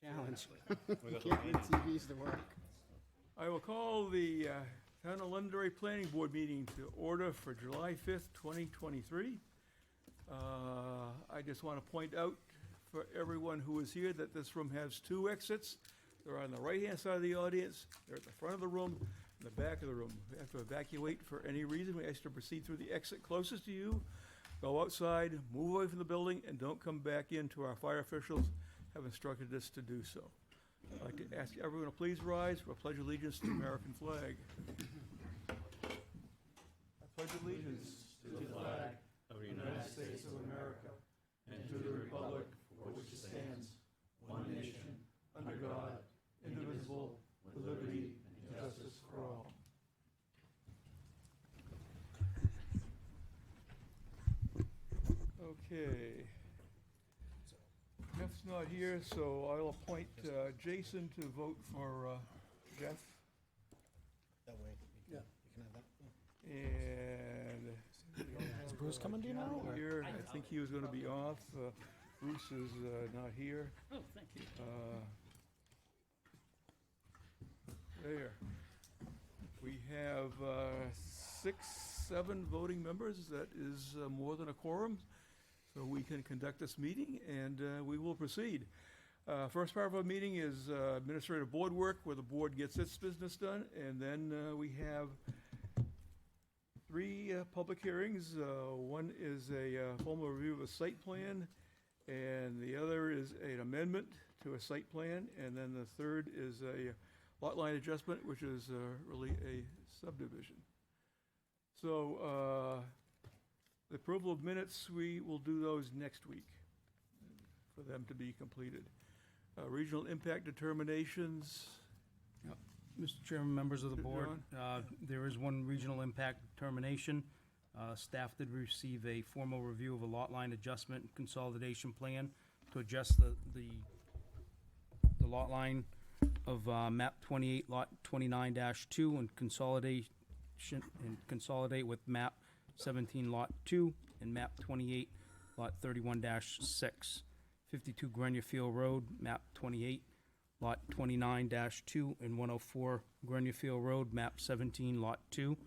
Challenge. We got the Can't get lighting. TVs to work. I will call the Town of Londonderry Planning Board meeting to order for July 5th, 2023. I just want to point out for everyone who is here that this room has two exits. They're on the right-hand side of the audience, they're at the front of the room, and the back of the room. If you have to evacuate for any reason, we ask you to proceed through the exit closest to you, go outside, move away from the building, and don't come back in till our fire officials have instructed us to do so. I'd like to ask everyone to please rise for a pledge of allegiance to the American flag. I pledge allegiance to the flag Of the of the United United States of America and to the republic for which it stands, one nation, under God, indivisible, with liberty and justice for all. Okay. Jeff's not here, so I'll appoint Jason to vote for Jeff. That way, you can have that. And Is Bruce coming, do you know? or- here, I think he was gonna be off. Bruce is not here. Oh, thank you. There. We have 7 voting members. That is more than a quorum. So we can conduct this meeting, and we will proceed. First part of our meeting is administrative board work, where the board gets its business done, and then we have 3 public hearings. One is a formal review of a site plan, and the other is an amendment to a site plan, and then the third is a lot line adjustment, which is really a subdivision. So, the approval of minutes, we will do those next week for them to be completed. Regional impact determinations, Mr. Chairman, members of the board, John? there is one regional impact determination. Staff did receive a formal review of a lot line adjustment and consolidation plan to adjust the lot line of map 28, lot 29-2 and consolidate with map 17, lot 2 and map 28, lot 31-6. 52 Grenier Field Road, map 28, lot 29-2 and 104 Grenier Field Road, map 17, lot 2,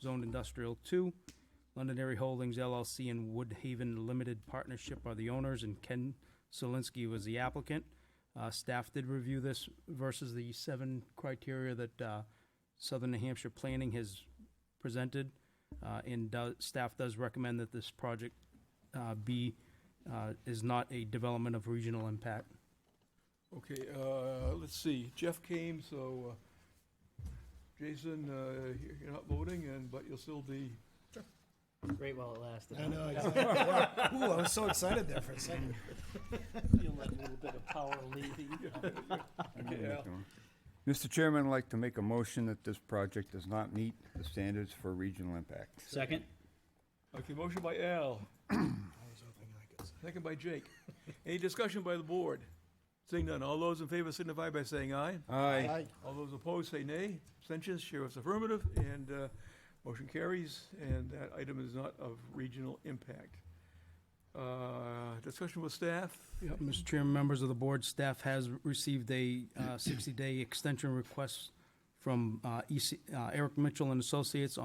zoned industrial 2. Londonderry Holdings LLC and Woodhaven Limited Partnership are the owners, and Ken Solinsky was the applicant. Staff did review this versus the 7 criteria that Southern New Hampshire Planning has presented, and staff does recommend that this project is not a development of regional impact. Okay, let's see, Jeff came, so Jason, you're not voting, but you'll still be, Great while it lasted. I know, exactly. Ooh, I was so excited there for a second. Feel like a little bit of power leaving. okay, Al. Mr. Chairman, I'd like to make a motion that this project does not meet the standards for regional impact. Second? Okay, motion by Al, I was hoping I could say. second by Jake. Any discussion by the board? Seeing none, all those in favor signify by saying aye. Aye. All those opposed say nay. Abstentions, chair votes affirmative, and motion carries, and that item is not of regional impact. Discussion with staff? Yep, Mr. Chairman, members of the board, staff has received a 60-day extension request from Eric Mitchell and Associates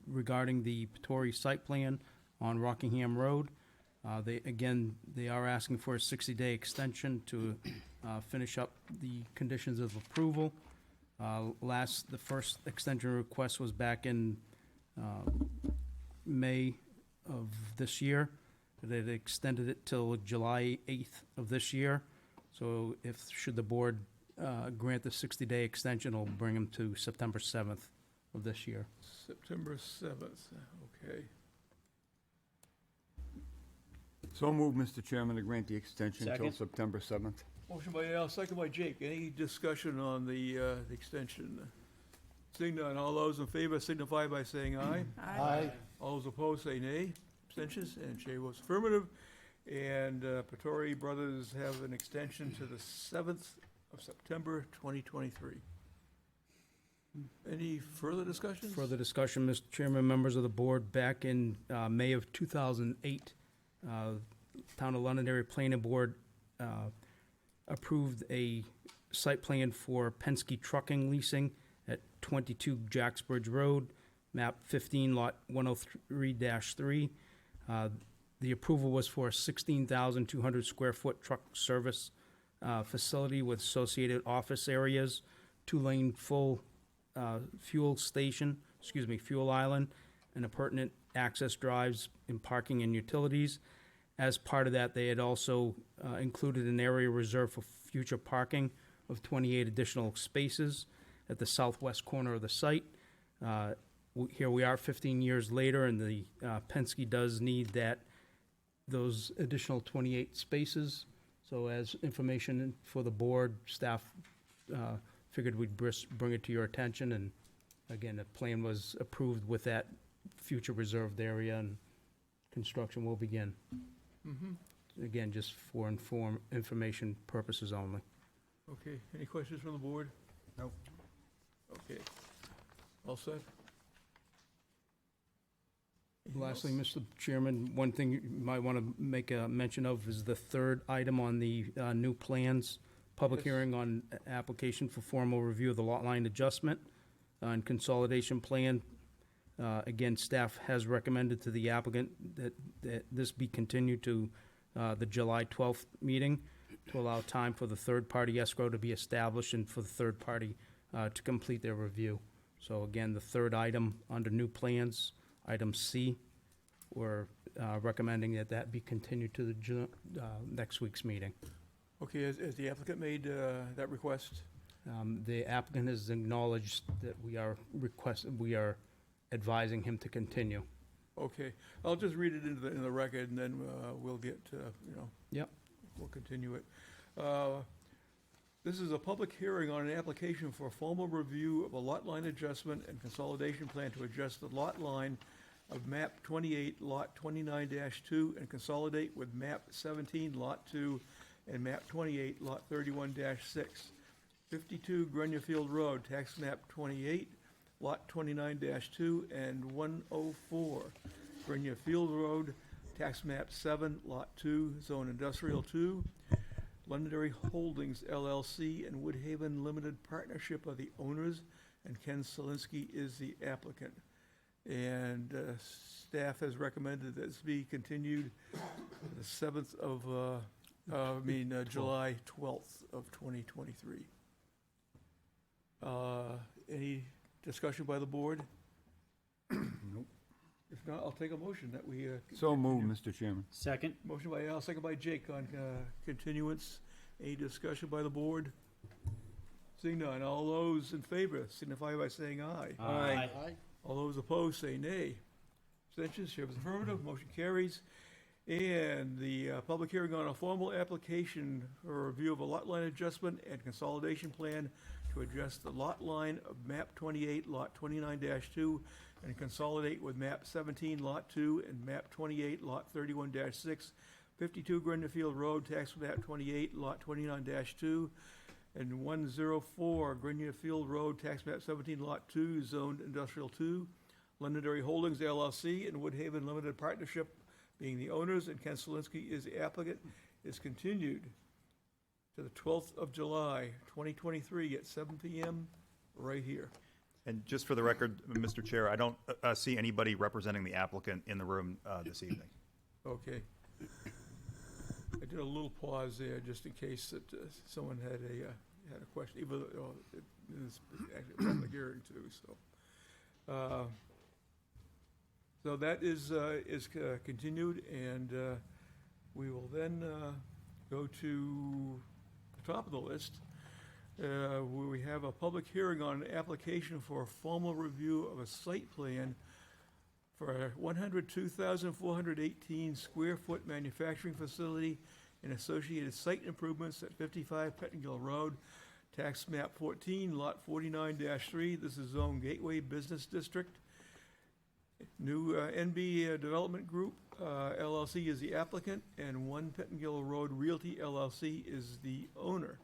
regarding the Pettori site plan on Rockingham Road. They are asking for a 60-day extension to finish up the conditions of approval. The first extension request was back in May of this year. They extended it till July 8th of this year. So should the board grant the 60-day extension, it'll bring them to September 7th of this year. September 7th, okay. So move, Mr. Chairman, to grant the extension till Second. September 7th. Motion by Al, second by Jake. Any discussion on the extension? Seeing none, all those in favor signify by saying aye. Aye. All those opposed say nay. Abstentions, and chair votes affirmative. And Pettori Brothers have an extension to the 7th of September, 2023. Any further discussions? Further discussion, Mr. Chairman, members of the board, back in May of 2008, Town of Londonderry Planning Board approved a site plan for Penske Trucking Leasing at 22 Jacksbridge Road, map 15, lot 103-3. The approval was for a 16,200 square foot truck service facility with associated office areas, 2-lane full fuel island, and appurtenant access drives in parking and utilities. As part of that, they had also included an area reserved for future parking of 28 additional spaces at the southwest corner of the site. Here we are 15 years later, and the Penske does need those additional 28 spaces. So as information for the board, staff figured we'd bring it to your attention, and again, the plan was approved with that future reserved area, and construction will begin. Again, just for information purposes only. Okay, any questions from the board? Nope. Okay, all set? Anything Lastly, else? Mr. Chairman, one thing you might want to make a mention of is the third item on the new plans, public Yes. hearing on application for formal review of the lot line adjustment and consolidation plan. Again, staff has recommended to the applicant that this be continued to the July 12th meeting to allow time for the third-party escrow to be established and for the third party to complete their review. So again, the third item under new plans, item C, we're recommending that be continued to the next week's meeting. Okay, has the applicant made that request? The applicant has acknowledged that we are advising him to continue. Okay, I'll just read it into the record, and then we'll get, Yep. we'll continue it. This is a public hearing on an application for a formal review of a lot line adjustment and consolidation plan to adjust the lot line of map 28, lot 29-2, and consolidate with map 17, lot 2, and map 28, lot 31-6. 52 Grenier Field Road, tax map 28, lot 29-2, and 104 Grenier Field Road, tax map 7, lot 2, zone industrial 2. Londonderry Holdings LLC and Woodhaven Limited Partnership are the owners, and Ken Selinsky is the applicant. And staff has recommended that this be continued the 7th of, July 12th of 2023. Any discussion by the board? Nope. If not, I'll take a motion that we. So moved, Mr. Chairman. Second? Motion by Al, second by Jake on continuance. Any discussion by the board? Seeing none, all those in favor signify by saying aye. Aye. All those opposed say nay. Abstentions, chair is affirmative, motion carries. And the public hearing on a formal application for review of a lot line adjustment and consolidation plan to adjust the lot line of map 28, lot 29-2, and consolidate with map 17, lot 2, and map 28, lot 31-6, 52 Grenier Field Road, tax map 28, lot 29-2, and 104 Grenier Field Road, tax map 17, lot 2, zoned industrial 2. Londonderry Holdings LLC and Woodhaven Limited Partnership being the owners, and Ken Selinsky is the applicant, is continued to the 12th of July, 2023 at 7 p.m. right here. And just for the record, Mr. Chair, I don't see anybody representing the applicant in the room this evening. Okay. I did a little pause there just in case that someone had a question, even though it is actually a public hearing too, so. So that is continued, and we will then go to the top of the list, where we have a public hearing on an application for a formal review of a site plan for a 102,418 square foot manufacturing facility and associated site improvements at 55 Pettingill Road, tax map 14, lot 49-3. This is Zone Gateway Business District. New NB Development Group LLC is the applicant, and One Pettingill Road Realty LLC is the owner.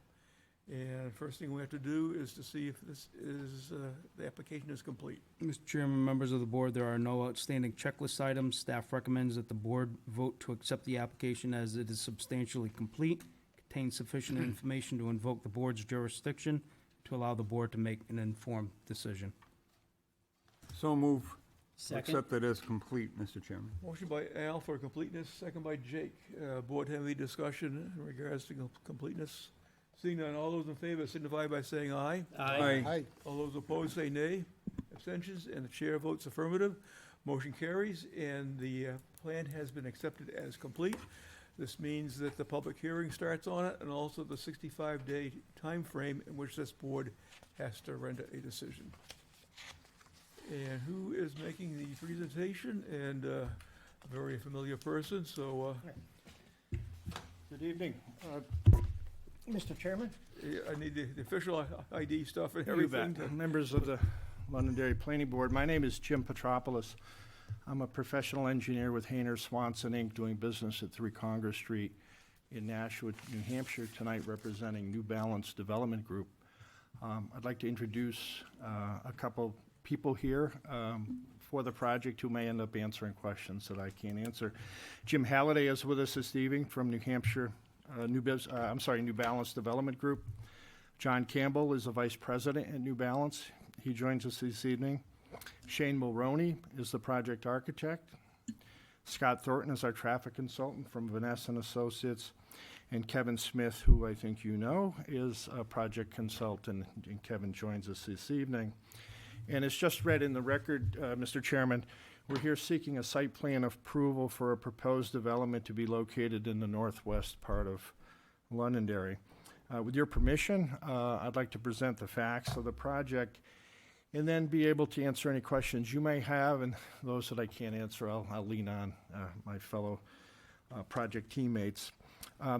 And first thing we have to do is to see if this is, the application is complete. Mr. Chairman, members of the board, there are no outstanding checklist items. Staff recommends that the board vote to accept the application as it is substantially complete, obtained sufficient information to invoke the board's jurisdiction to allow the board to make an informed decision. So move. Second. Accept it as complete, Mr. Chairman. Motion by Al for completeness, second by Jake. Board have any discussion in regards to completeness? Seeing none, all those in favor signify by saying aye. Aye. All those opposed say nay. Abstentions, and the chair votes affirmative. Motion carries, and the plan has been accepted as complete. This means that the public hearing starts on it, and also the 65-day time frame in which this board has to render a decision. And who is making the presentation? And a very familiar person, so Good evening. Mr. Chairman? I need the official ID stuff and You everything. bet. Members of the Londonderry Planning Board, my name is Jim Petropoulos. I'm a professional engineer with Hayner Swanson, Inc., doing business at 3 Congress Street in Nashua, New Hampshire, tonight representing New Balance Development Group. I'd like to introduce a couple people here for the project who may end up answering questions that I can't answer. Jim Halliday is with us this evening from New Hampshire, New Balance Development Group. John Campbell is the Vice President at New Balance. He joins us this evening. Shane Mulroney is the project architect. Scott Thornton is our traffic consultant from Vanessa and Associates. And Kevin Smith, who I think you know, is a project consultant, and Kevin joins us this evening. And it's just read in the record, Mr. Chairman, we're here seeking a site plan approval for a proposed development to be located in the northwest part of Londonderry. With your permission, I'd like to present the facts of the project and then be able to answer any questions you may have, and those that I can't answer, I'll lean on my fellow project teammates.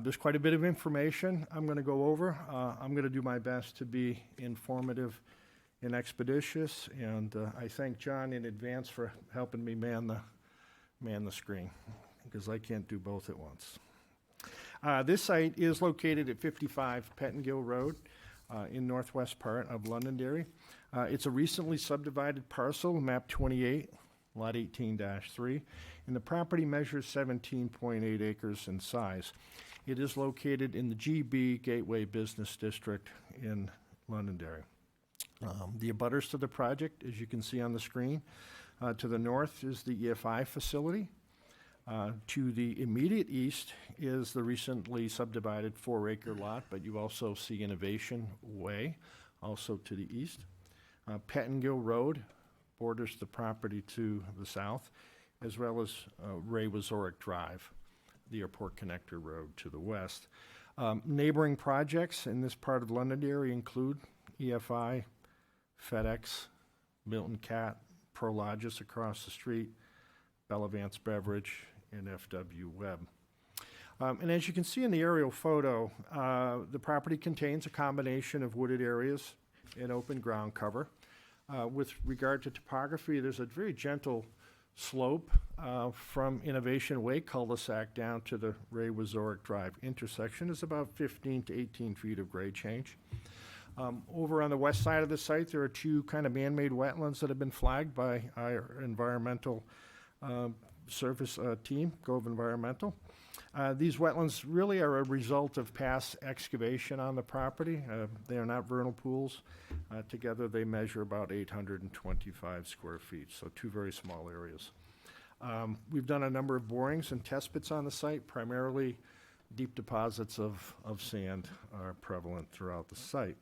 There's quite a bit of information I'm going to go over. I'm going to do my best to be informative and expeditious, and I thank John in advance for helping me man the screen, because I can't do both at once. This site is located at 55 Pettingill Road in northwest part of Londonderry. It's a recently subdivided parcel, map 28, lot 18-3, and the property measures 17.8 acres in size. It is located in the GB Gateway Business District in Londonderry. The abutters to the project, as you can see on the screen, to the north is the EFI facility. To the immediate east is the recently subdivided 4-acre lot, but you also see Innovation Way, also to the east. Pettingill Road borders the property to the south, as well as Ray Wazorek Drive, the Airport Connector Road to the west. Neighboring projects in this part of Londonderry include EFI, FedEx, Milton Cat, Prologis across the street, Bellavance Beverage, and FW Webb. And as you can see in the aerial photo, the property contains a combination of wooded areas and open ground cover. With regard to topography, there's a very gentle slope from Innovation Way cul-de-sac down to the Ray Wazorek Drive intersection. Is about 15 to 18 feet of grade change. Over on the west side of the site, there are 2 kind of man-made wetlands that have been flagged by our environmental service team, Gove Environmental. These wetlands really are a result of past excavation on the property. They are not vernal pools. Together they measure about 825 square feet, so 2 very small areas. We've done a number of borings and test pits on the site. Primarily deep deposits of sand are prevalent throughout the site.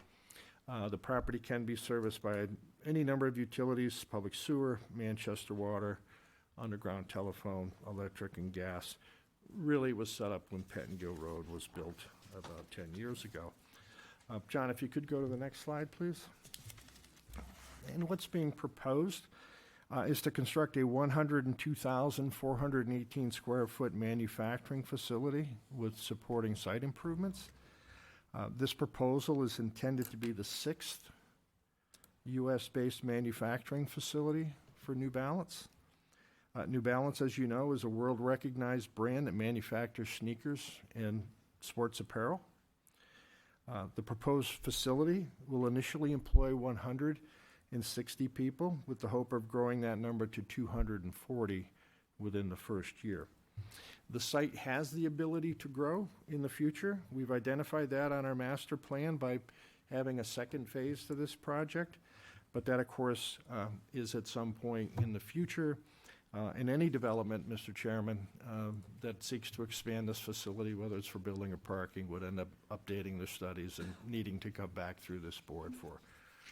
The property can be serviced by any number of utilities: public sewer, Manchester Water, underground telephone, electric, and gas. Really was set up when Pettingill Road was built about 10 years ago. John, if you could go to the next slide, please. And what's being proposed is to construct a 102,418 square foot manufacturing facility with supporting site improvements. This proposal is intended to be the 6th US-based manufacturing facility for New Balance. New Balance, as you know, is a world-recognized brand that manufactures sneakers and sports apparel. The proposed facility will initially employ 160 people, with the hope of growing that number to 240 within the first year. The site has the ability to grow in the future. We've identified that on our master plan by having a second phase to this project. But that, of course, is at some point in the future. In any development, Mr. Chairman, that seeks to expand this facility, whether it's for building or parking, would end up updating their studies and needing to come back through this board for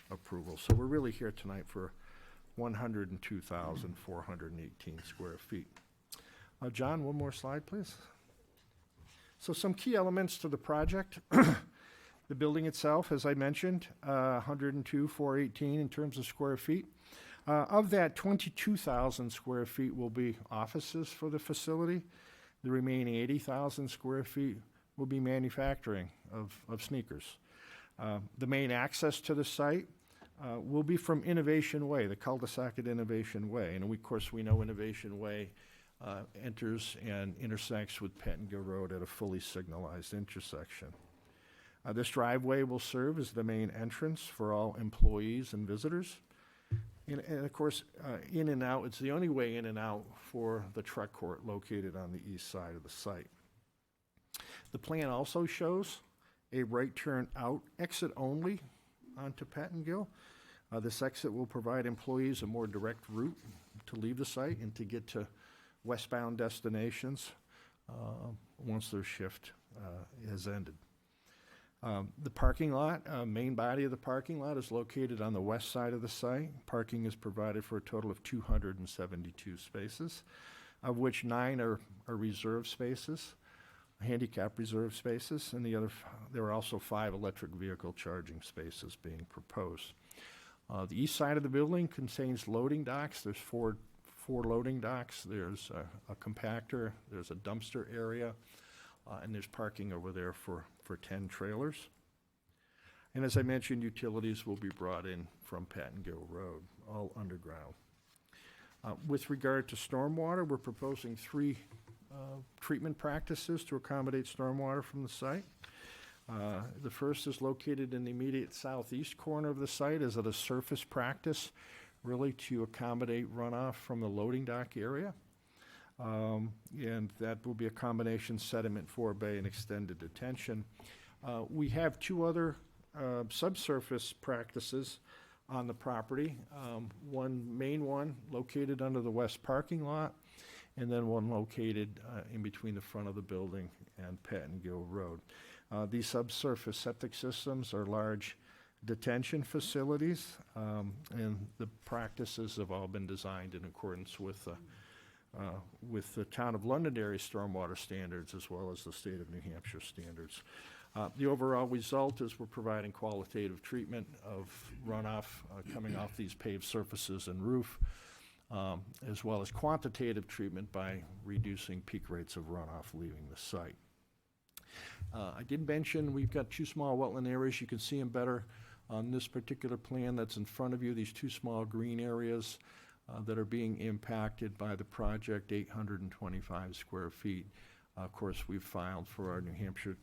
approval. So we're really here tonight for 102,418 square feet. John, one more slide, please. So some key elements to the project. The building itself, as I mentioned, 102,418 in terms of square feet. Of that, 22,000 square feet will be offices for the facility. The remaining 80,000 square feet will be manufacturing of sneakers. The main access to the site will be from Innovation Way, the cul-de-sac at Innovation Way. And of course, we know Innovation Way enters and intersects with Pettingill Road at a fully signalized intersection. This driveway will serve as the main entrance for all employees and visitors. And of course, in and out, it's the only way in and out for the truck court located on the east side of the site. The plan also shows a right turn out exit only onto Pettingill. This exit will provide employees a more direct route to leave the site and to get to westbound destinations once their shift has ended. The parking lot, main body of the parking lot is located on the west side of the site. Parking is provided for a total of 272 spaces, of which 9 are reserved spaces, handicap reserved spaces, and there are also 5 electric vehicle charging spaces being proposed. The east side of the building contains loading docks. There's four loading docks. There's a compactor, there's a dumpster area, and there's parking over there for 10 trailers. And as I mentioned, utilities will be brought in from Pettingill Road, all underground. With regard to stormwater, we're proposing 3 treatment practices to accommodate stormwater from the site. The first is located in the immediate southeast corner of the site as a surface practice, really to accommodate runoff from the loading dock area. And that will be a combination sediment forebay and extended detention. We have 2 other subsurface practices on the property. One main one located under the west parking lot, and then one located in between the front of the building and Pettingill Road. These subsurface septic systems are large detention facilities, and the practices have all been designed in accordance with the Town of Londonderry stormwater standards as well as the State of New Hampshire standards. The overall result is we're providing qualitative treatment of runoff coming off these paved surfaces and roof, as well as quantitative treatment by reducing peak rates of runoff leaving the site. I did mention we've got 2 small wetland areas. You can see them better on this particular plan that's in front of you, these 2 small green areas that are being impacted by the project, 825 square feet. Of course, we've filed for our New Hampshire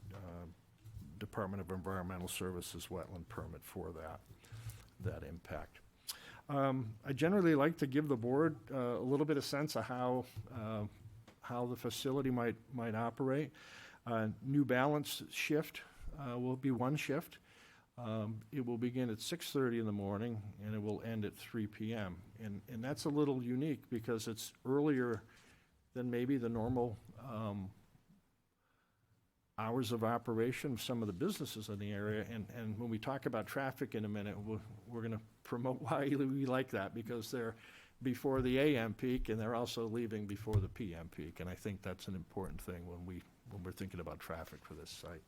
Department of Environmental Services wetland permit for that impact. I generally like to give the board a little bit of sense of how the facility might operate. New Balance shift will be 1 shift. It will begin at 6:30 in the morning and it will end at 3 p.m. And that's a little unique because it's earlier than maybe the normal hours of operation of some of the businesses in the area. And when we talk about traffic in a minute, we're going to promote why we like that, because they're before the AM peak and they're also leaving before the PM peak. And I think that's an important thing when we're thinking about traffic for this site.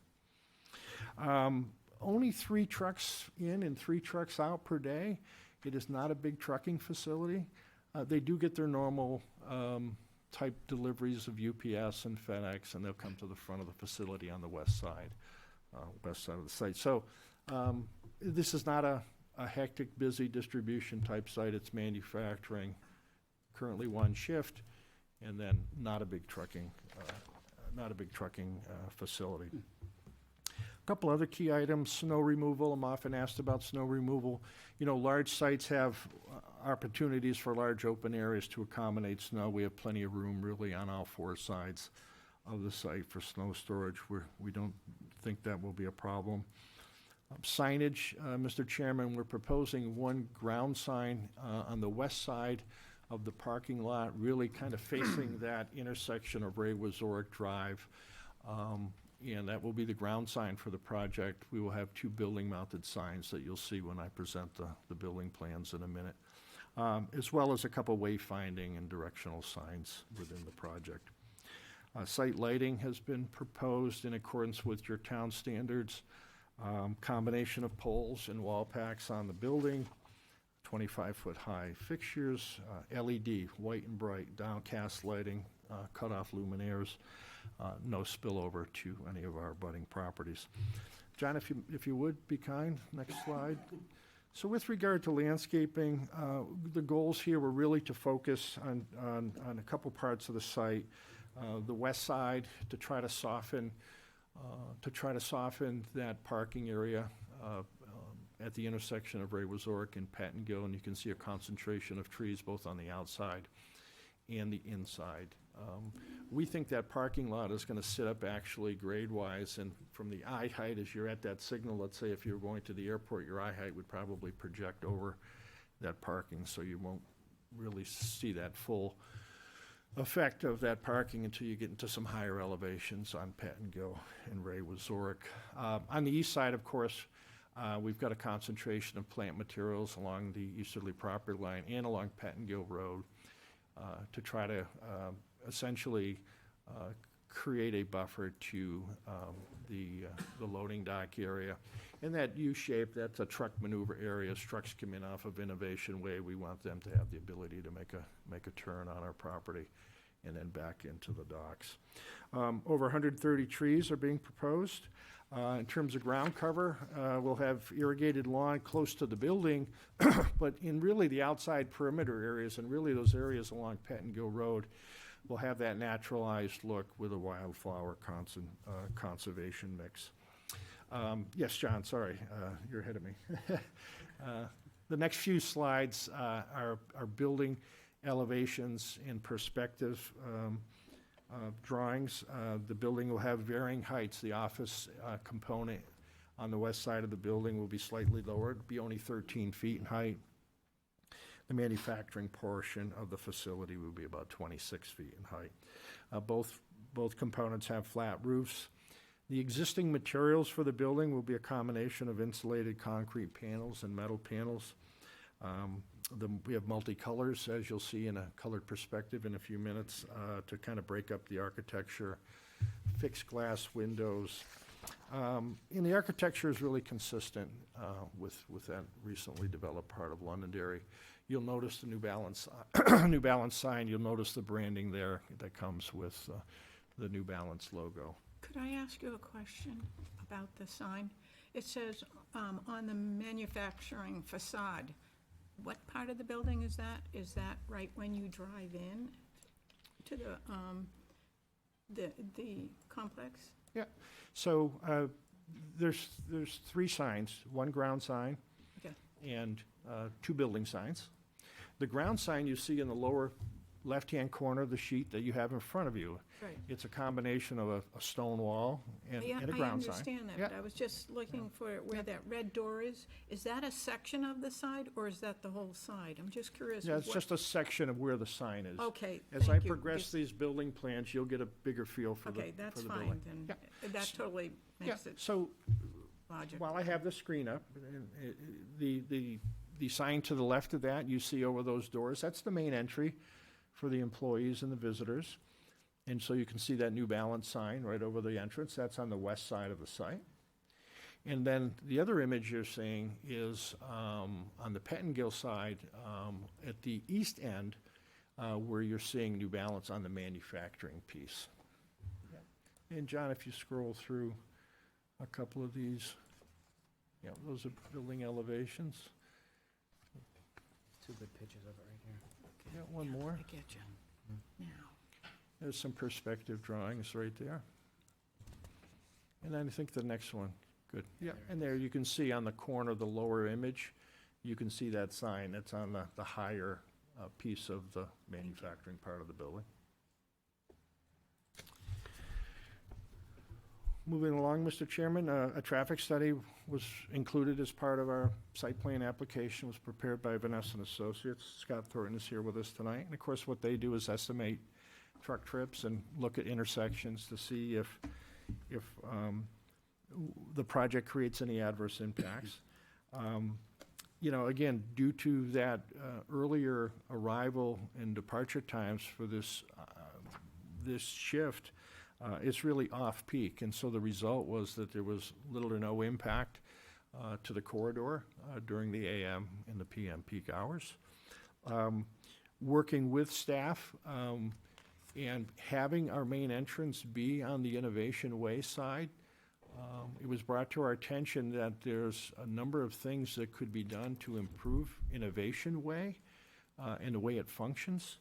Only 3 trucks in and 3 trucks out per day. It is not a big trucking facility. They do get their normal type deliveries of UPS and FedEx, and they'll come to the front of the facility on the west side of the site. So this is not a hectic, busy distribution type site. It's manufacturing, currently 1 shift, and then not a big trucking facility. A couple other key items: snow removal. I'm often asked about snow removal. You know, large sites have opportunities for large open areas to accommodate snow. We have plenty of room really on all 4 sides of the site for snow storage. We don't think that will be a problem. Signage, Mr. Chairman, we're proposing one ground sign on the west side of the parking lot, really kind of facing that intersection of Ray Wazorek Drive. And that will be the ground sign for the project. We will have 2 building-mounted signs that you'll see when I present the building plans in a minute, as well as a couple wayfinding and directional signs within the project. Site lighting has been proposed in accordance with your town standards. Combination of poles and wall packs on the building, 25-foot high fixtures, LED, white and bright, downcast lighting, cutoff luminaires, no spillover to any of our abutting properties. John, if you would, be kind, next slide. So with regard to landscaping, the goals here were really to focus on a couple parts of the site. The west side, to try to soften that parking area at the intersection of Ray Wazorek and Patton-Gill, and you can see a concentration of trees both on the outside and the inside. We think that parking lot is gonna sit up actually grade-wise, and from the eye height, as you're at that signal, let's say if you're going to the airport, your eye height would probably project over that parking, so you won't really see that full effect of that parking until you get into some higher elevations on Patton-Gill and Ray Wazorek. On the east side, of course, we've got a concentration of plant materials along the easterly property line and along Patton-Gill Road to try to essentially create a buffer to the loading dock area. And that U-shape, that's a truck maneuver area. As trucks come in off of Innovation Way, we want them to have the ability to make a turn on our property and then back into the docks. Over 130 trees are being proposed. In terms of ground cover, we'll have irrigated lawn close to the building, but in really the outside perimeter areas, and really those areas along Patton-Gill Road, will have that naturalized look with a wildflower conservation mix. Yes, John, sorry, you're ahead of me. The next few slides are building elevations and perspective drawings. The building will have varying heights. The office component on the west side of the building will be slightly lower, it'll be only 13 feet in height. The manufacturing portion of the facility will be about 26 feet in height. Both components have flat roofs. The existing materials for the building will be a combination of insulated concrete panels and metal panels. We have multicolors, as you'll see in a colored perspective in a few minutes, to kind of break up the architecture. Fixed glass windows. And the architecture is really consistent with that recently developed part of Londonderry. You'll notice the New Balance, New Balance sign. You'll notice the branding there that comes with the New Balance logo. Could I ask you a question about the sign? It says on the manufacturing facade, what part of the building is that? Is that right when you drive in to the complex? Yeah, so there's 3 signs, 1 ground sign Okay. and 2 building signs. The ground sign you see in the lower left-hand corner of the sheet that you have in front of you. Right. It's a combination of a stone wall and Yeah, a I ground sign. understand that, Yeah. but I was just looking for where that red door is. Is that a section of the side, or is that the whole side? I'm just curious. Yeah, with it's what- just a section of where the sign is. Okay, As I thank you. progress Just- these building plans, you'll get a bigger feel for the Okay, for that's the fine, building. then. Yeah. That totally Yeah, makes it so logical. while I have the screen up, the sign to the left of that, you see over those doors, that's the main entry for the employees and the visitors. And so you can see that New Balance sign right over the entrance. That's on the west side of the site. And then the other image you're seeing is on the Pettingill side, at the east end, where you're seeing New Balance on the manufacturing piece. And John, if you scroll through a couple of these, yeah, those are building elevations. 2 good pictures of it right here. Yeah, one more. I get you. Now, There's some perspective drawings right there. And then I think the next one, good. Yeah, and there you can see on the corner of the lower image, you can see that sign that's on the higher piece of the manufacturing part of the building. Moving along, Mr. Chairman, a traffic study was included as part of our site plan application, was prepared by Vanessa and Associates. Scott Thornton is here with us tonight. And of course, what they do is estimate truck trips and look at intersections to see if the project creates any adverse impacts. You know, again, due to that earlier arrival and departure times for this shift, it's really off-peak, and so the result was that there was little or no impact to the corridor during the AM and the PM peak hours. Working with staff and having our main entrance be on the Innovation Way side, it was brought to our attention that there's a number of things that could be done to improve Innovation Way and the way it functions.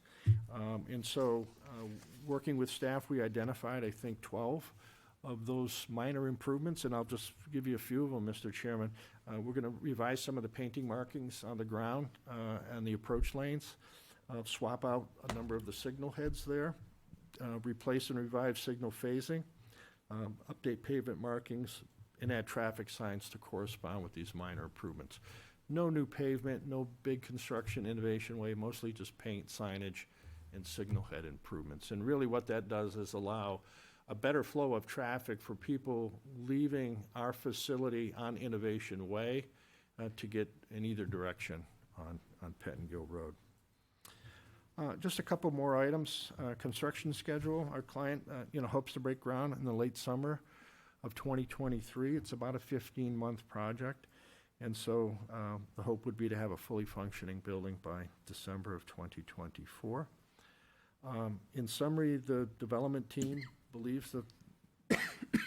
And so, working with staff, we identified, I think, 12 of those minor improvements, and I'll just give you a few of them, Mr. Chairman. We're going to revise some of the painting markings on the ground and the approach lanes, swap out a number of the signal heads there, replace and revive signal phasing, update pavement markings, and add traffic signs to correspond with these minor improvements. No new pavement, no big construction Innovation Way, mostly just paint, signage, and signal head improvements. And really what that does is allow a better flow of traffic for people leaving our facility on Innovation Way to get in either direction on Pettingill Road. Just a couple more items. Construction schedule. Our client, hopes to break ground in the late summer of 2023. It's about a 15-month project. And so the hope would be to have a fully functioning building by December of 2024. In summary, the development team believes that the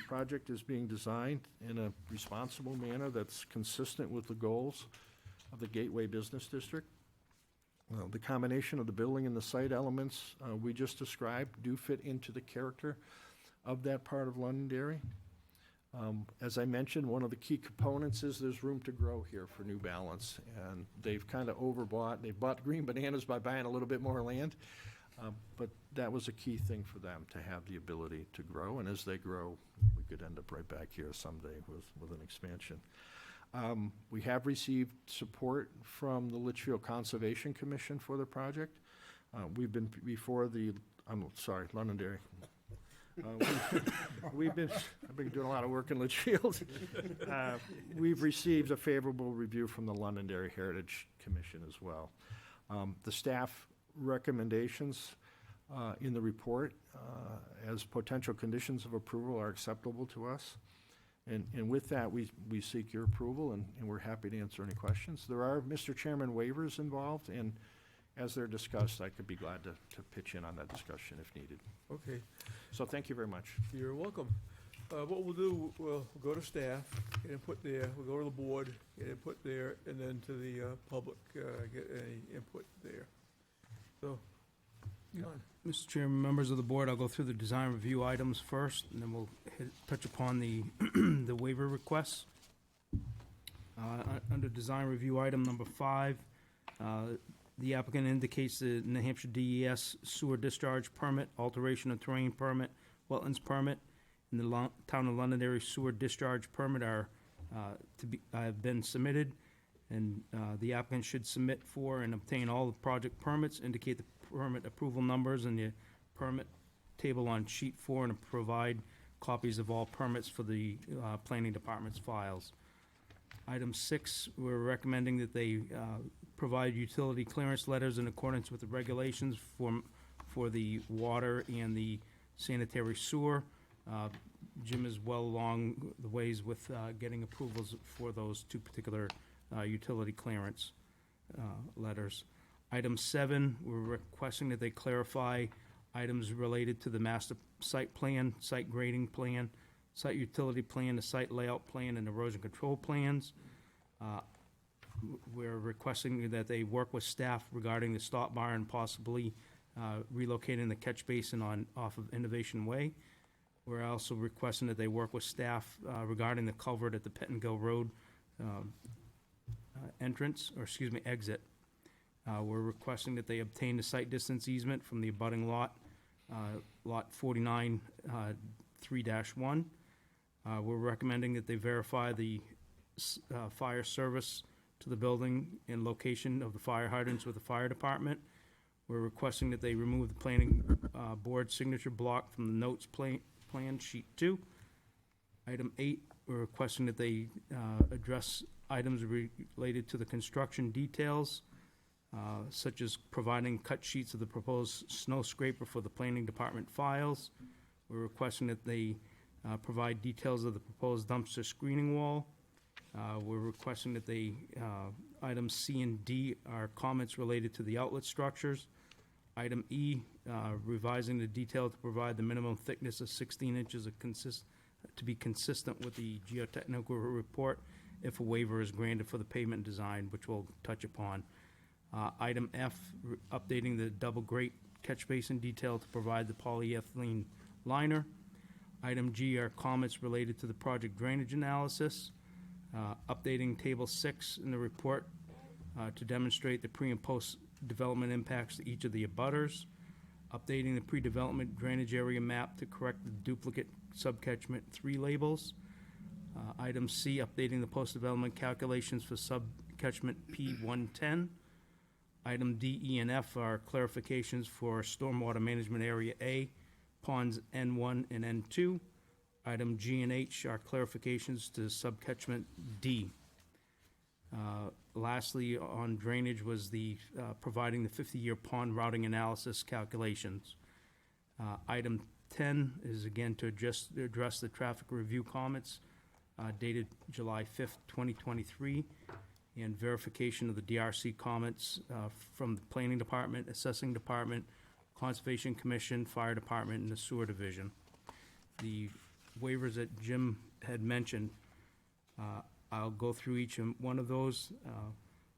project is being designed in a responsible manner that's consistent with the goals of the Gateway Business District. The combination of the building and the site elements we just described do fit into the character of that part of Londonderry. As I mentioned, one of the key components is there's room to grow here for New Balance, and they've kind of overbought. They've bought green bananas by buying a little bit more land, but that was a key thing for them, to have the ability to grow, and as they grow, we could end up right back here someday with an expansion. We have received support from the Litchfield Conservation Commission for the project. We've been before Londonderry. I've been doing a lot of work in Litchfield. We've received a favorable review from the Londonderry Heritage Commission as well. The staff recommendations in the report as potential conditions of approval are acceptable to us. And with that, we seek your approval, and we're happy to answer any questions. There are, Mr. Chairman, waivers involved, and as they're discussed, I could be glad to pitch in on that discussion if needed. Okay, So thank you very much. you're welcome. What we'll do, we'll go to staff, get input there, we'll go to the board, get input there, and then to the public, get any input there. So, John. Mr. Chairman, members of the board, I'll go through the design review items first, and then we'll touch upon the the waiver requests. Under design review item number 5, the applicant indicates the New Hampshire DES sewer discharge permit, alteration of terrain permit, wetlands permit, and the town of Londonderry sewer discharge permit are have been submitted, and the applicant should submit for and obtain all the project permits, indicate the permit approval numbers in the permit table on sheet 4, and provide copies of all permits for the planning department's files. Item 6, we're recommending that they provide utility clearance letters in accordance with the regulations for the water and the sanitary sewer. Jim is well along the ways with getting approvals for those 2 particular utility clearance letters. Item 7, we're requesting that they clarify items related to the master site plan, site grading plan, site utility plan, the site layout plan, and erosion control plans. We're requesting that they work with staff regarding the stop bar and possibly relocating the catch basin off of Innovation Way. We're also requesting that they work with staff regarding the culvert at the Pettingill Road exit. We're requesting that they obtain the site distance easement from the abutting lot, lot 49, 3-1. We're recommending that they verify the fire service to the building and location of the fire hydrants with the fire department. We're requesting that they remove the planning board signature block from the notes plan sheet 2. Item 8, we're requesting that they address items related to the construction details, such as providing cut sheets of the proposed snow scraper for the planning department files. We're requesting that they provide details of the proposed dumpster screening wall. We're requesting that they, items C and D are comments related to the outlet structures. Item E, revising the detail to provide the minimum thickness of 16 inches of to be consistent with the geotechnical report if a waiver is granted for the pavement design, which we'll touch upon. Item F, updating the double grate catch basin detail to provide the polyethylene liner. Item G are comments related to the project drainage analysis. Updating Table 6 in the report to demonstrate the pre- and post-development impacts to each of the abutters. Updating the pre-development drainage area map to correct the duplicate subcatchment 3 labels. Item C, updating the post-development calculations for subcatchment P110. Item D, E, and F are clarifications for stormwater management area A, ponds N1 and N2. Item G and H are clarifications to subcatchment D. Lastly, on drainage was the providing the 50-year pond routing analysis calculations. Item 10 is again to address the traffic review comments dated July 5th, 2023, and verification of the DRC comments from the Planning Department, Assessing Department, Conservation Commission, Fire Department, and the Sewer Division. The waivers that Jim had mentioned, I'll go through each one of those.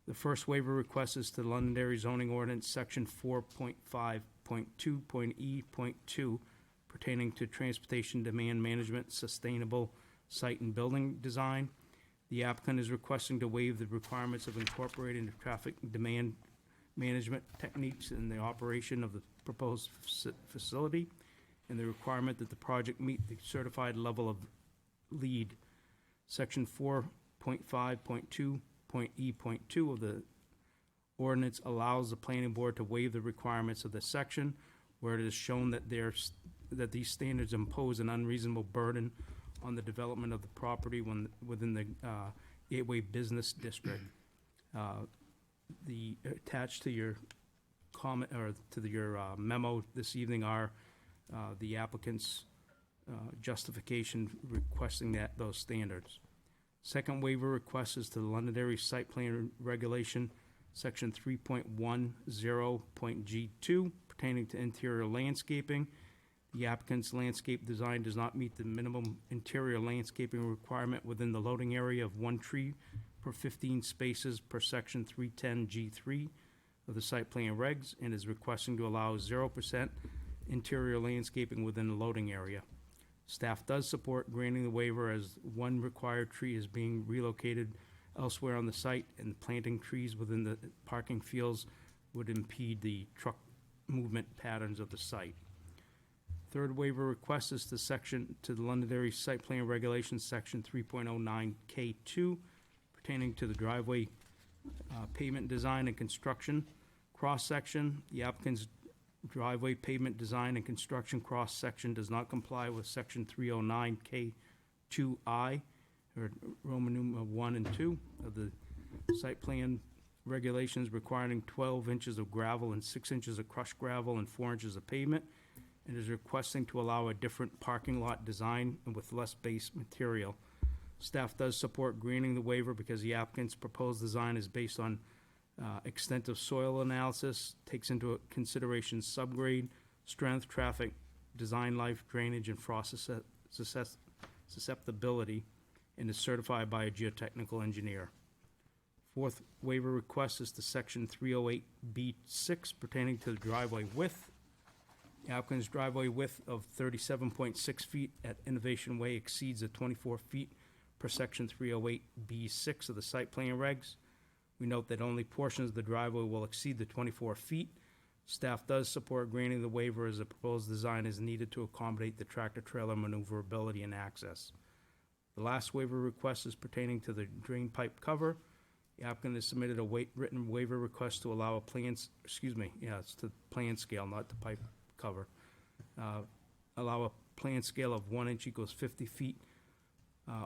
The first waiver request is to the Londonderry zoning ordinance, section 4.5.2.E.2, pertaining to transportation demand management, sustainable site and building design. The applicant is requesting to waive the requirements of incorporating the traffic demand management techniques in the operation of the proposed facility, and the requirement that the project meet the certified level of LEED. Section 4.5.2.E.2 of the ordinance allows the planning board to waive the requirements of this section where it is shown that that these standards impose an unreasonable burden on the development of the property within the Gateway Business District. The attached to your comment or to your memo this evening are the applicant's justification requesting those standards. Second waiver request is to the Londonderry Site Plan Regulation, section 3.10.G2, pertaining to interior landscaping. The applicant's landscape design does not meet the minimum interior landscaping requirement within the loading area of 1 tree per 15 spaces per section 310G3 of the site plan regs, and is requesting to allow 0% interior landscaping within the loading area. Staff does support granting the waiver as one required tree is being relocated elsewhere on the site, and planting trees within the parking fields would impede the truck movement patterns of the site. Third waiver request is to the Londonderry Site Plan Regulations, section 3.09K2, pertaining to the driveway pavement design and construction cross-section. The applicant's driveway pavement design and construction cross-section does not comply with section 309K2I, or Roman numeral 1 and 2 of the site plan regulations, requiring 12 inches of gravel and 6 inches of crushed gravel and 4 inches of pavement, and is requesting to allow a different parking lot design and with less base material. Staff does support granting the waiver because the applicant's proposed design is based on extent of soil analysis, takes into consideration subgrade, strength, traffic, design life, drainage, and frost susceptibility, and is certified by a geotechnical engineer. Fourth waiver request is to section 308B6 pertaining to the driveway width. The applicant's driveway width of 37.6 feet at Innovation Way exceeds the 24 feet per section 308B6 of the site plan regs. We note that only portions of the driveway will exceed the 24 feet. Staff does support granting the waiver as the proposed design is needed to accommodate the tractor-trailer maneuverability and access. The last waiver request is pertaining to the drain pipe cover. The applicant has submitted a written waiver request to allow a it's to plan scale, not the pipe cover. Allow a plan scale of 1 inch equals 50 feet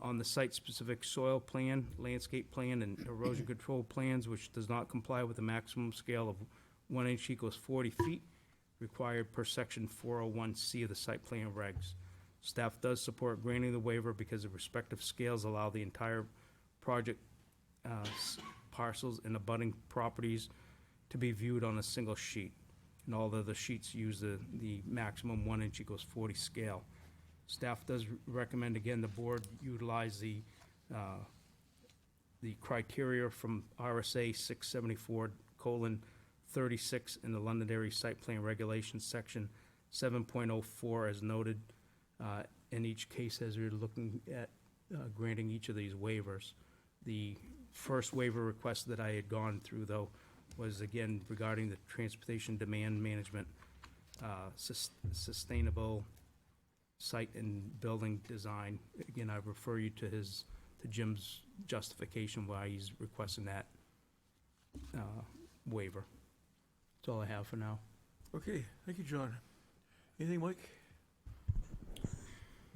on the site-specific soil plan, landscape plan, and erosion control plans, which does not comply with the maximum scale of 1 inch equals 40 feet required per section 401C of the site plan regs. Staff does support granting the waiver because the respective scales allow the entire project parcels and abutting properties to be viewed on a single sheet. And all of the sheets use the maximum 1 inch equals 40 scale. Staff does recommend, again, the board utilize the criteria from RSA 674:36 in the Londonderry Site Plan Regulations, section 7.04, as noted in each case as we're looking at granting each of these waivers. The first waiver request that I had gone through, though, was again regarding the transportation demand management, sustainable site and building design. Again, I refer you to Jim's justification why he's requesting that waiver. That's all I have for now. Okay, thank you, John. Anything, Mike?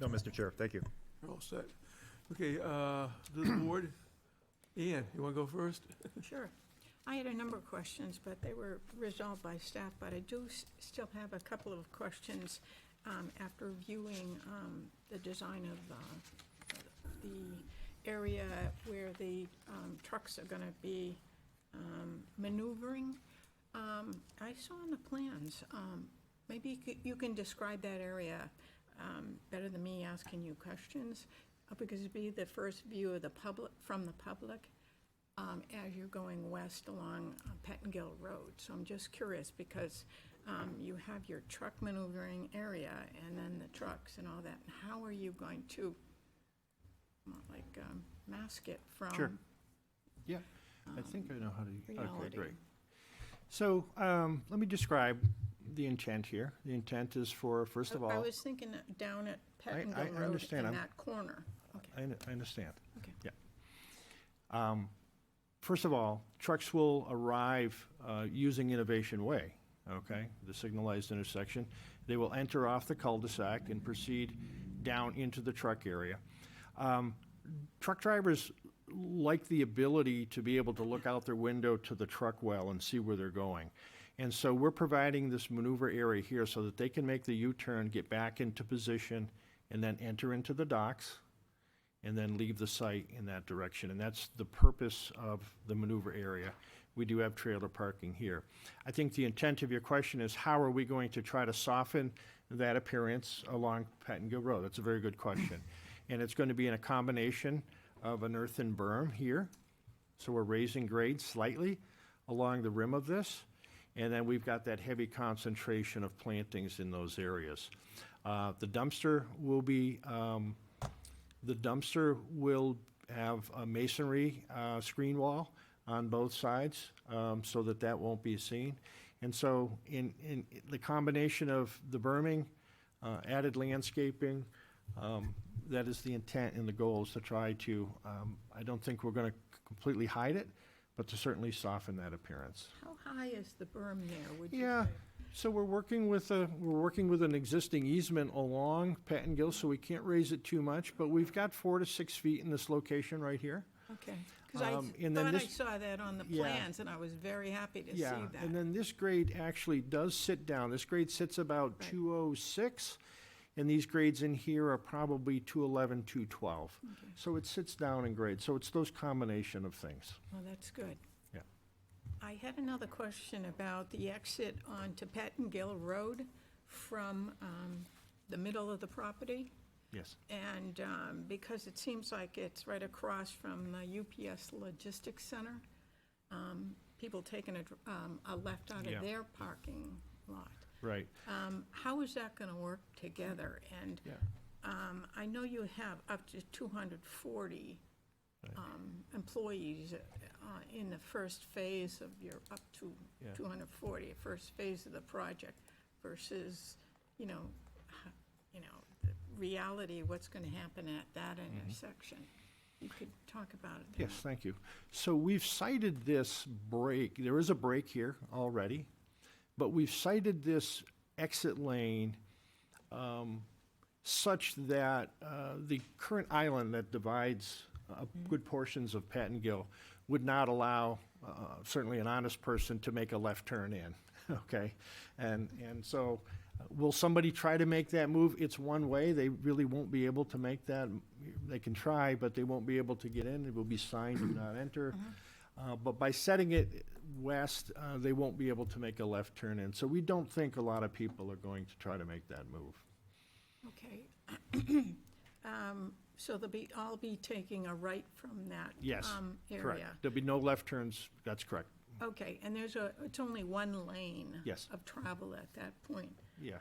No, Mr. Chair, thank you. You're all set. Okay, the board. Ian, you want to go first? Sure. I had a number of questions, but they were resolved by staff, but I do still have a couple of questions after viewing the design of the area where the trucks are going to be maneuvering. I saw on the plans, maybe you can describe that area better than me asking you questions, because it'd be the first view of the public, from the public, as you're going west along Pettingill Road. So I'm just curious, because you have your truck maneuvering area and then the trucks and all that. How are you going to, mask it from? Sure. Yeah, I think I know how to. Okay, reality. great. So let me describe the intent here. The intent is for, first of all. I was thinking down at Pettingill I Road understand. in that corner. Okay. I understand. Okay. Yeah. First of all, trucks will arrive using Innovation Way, okay, the signalized intersection. They will enter off the cul-de-sac and proceed down into the truck area. Truck drivers like the ability to be able to look out their window to the truck well and see where they're going. And so we're providing this maneuver area here so that they can make the U-turn, get back into position, and then enter into the docks, and then leave the site in that direction. And that's the purpose of the maneuver area. We do have trailer parking here. I think the intent of your question is, how are we going to try to soften that appearance along Pettingill Road? That's a very good question. And it's going to be in a combination of an earthen berm here. So we're raising grade slightly along the rim of this. And then we've got that heavy concentration of plantings in those areas. The dumpster will have a masonry screen wall on both sides, so that won't be seen. And so in the combination of the berming, added landscaping, that is the intent and the goal, is to try to, I don't think we're going to completely hide it, but to certainly soften that appearance. How high is the berm there, would you Yeah, say? so we're working with an existing easement along Pettingill, so we can't raise it too much, but we've got 4 to 6 feet in this location right here. Okay, because I and then thought I this- saw that on the Yeah. plans, and I was very happy to see Yeah, that. and then this grade actually does sit down. This grade sits about Right. 206, and these grades in here are probably 211, 212. Okay. So it sits down in grade. So it's those combination of things. Well, that's good. Yeah. I had another question about the exit onto Pettingill Road from the middle of the property. Yes. And because it seems like it's right across from the UPS Logistics Center, people taking a left out Yeah. of their parking lot. Right. How is that going to work together? And Yeah. I know you have up to 240 employees in the first phase of your, up to Yeah. 240, first phase of the project versus, reality, what's gonna happen at that intersection. You could talk about it. Yes, thank you. So we've cited this break, there is a break here already, but we've cited this exit lane such that the current island that divides good portions of Patton Gill would not allow certainly an honest person to make a left turn in, okay? And so will somebody try to make that move? It's one way. They really won't be able to make that. They can try, but they won't be able to get in. It will be signed, do not enter. But by setting it west, they won't be able to make a left turn in. So we don't think a lot of people are going to try to make that move. Okay. So I'll be taking a right from that Yes, area. correct. There'll be no left turns. That's correct. Okay, and it's only one lane Yes. of travel at that point. Yeah.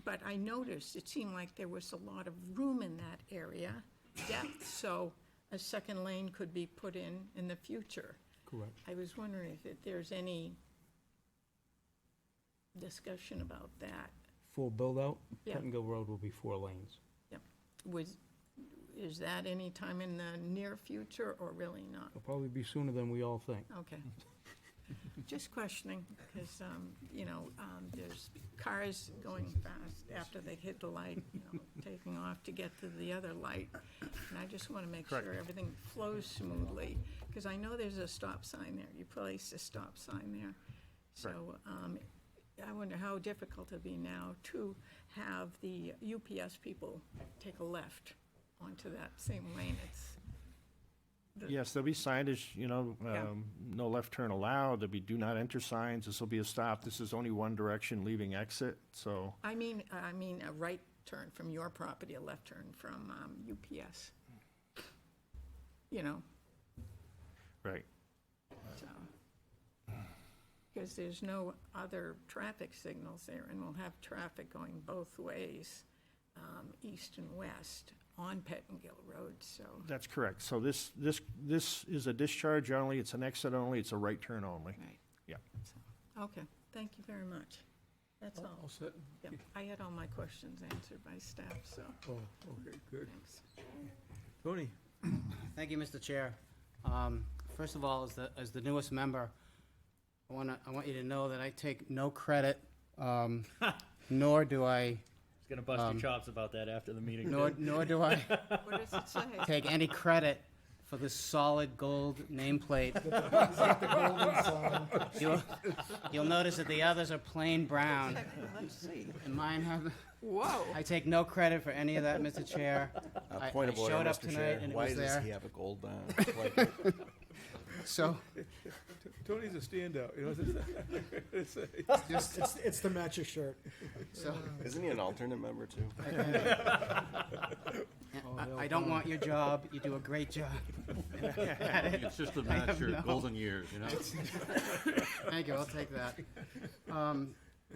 But I noticed, it seemed like there was a lot of room in that area, depth, so a second lane could be put in the future. Correct. I was wondering if there's any discussion about that. Full build-out, Yeah. Pettingill Road will be 4 lanes. Is that any time in the near future, or really not? It'll probably be sooner than we all think. Okay. Just questioning, because, there's cars going fast after they hit the light, taking off to get to the other light. And I just want to make sure Correct. everything flows smoothly, because I know there's a stop sign there. You placed a stop sign there. So, I wonder how difficult it'll be now to have the UPS people take a left onto that same lane. Yes, there'll be signage, Yeah. no left turn allowed. There'll be do not enter signs. This will be a stop. This is only one direction leaving exit, so. I mean a right turn from your property, a left turn from UPS. Right. So, because there's no other traffic signals there, and we'll have traffic going both ways, east and west, on Pettingill Road, so. That's correct. So this is a discharge only, it's an exit only, it's a right turn only. Right. Yeah. So, okay, thank you very much. That's all. All set? Yep, I had all my questions answered by staff, so, Oh, okay, good. thanks. Tony? Thank you, Mr. Chair. First of all, as the newest member, I want you to know that I take no credit, nor do I, He's gonna bust your chops about that after the meeting. nor do I What does it say? take any credit for this solid gold nameplate. You'll notice that the others are plain brown, Let's see. and mine have. Whoa. I take no credit for any of that, Mr. Chair. Point I of order, showed up Mr. tonight Chair. and it Why was does there. he have a gold band? So, Tony's a standout, you know what I'm saying? It's to match your shirt. so Isn't he an alternate member too? I don't want your job. You do a great job. It's just to match your golden years, you know? Thank you, I'll take that.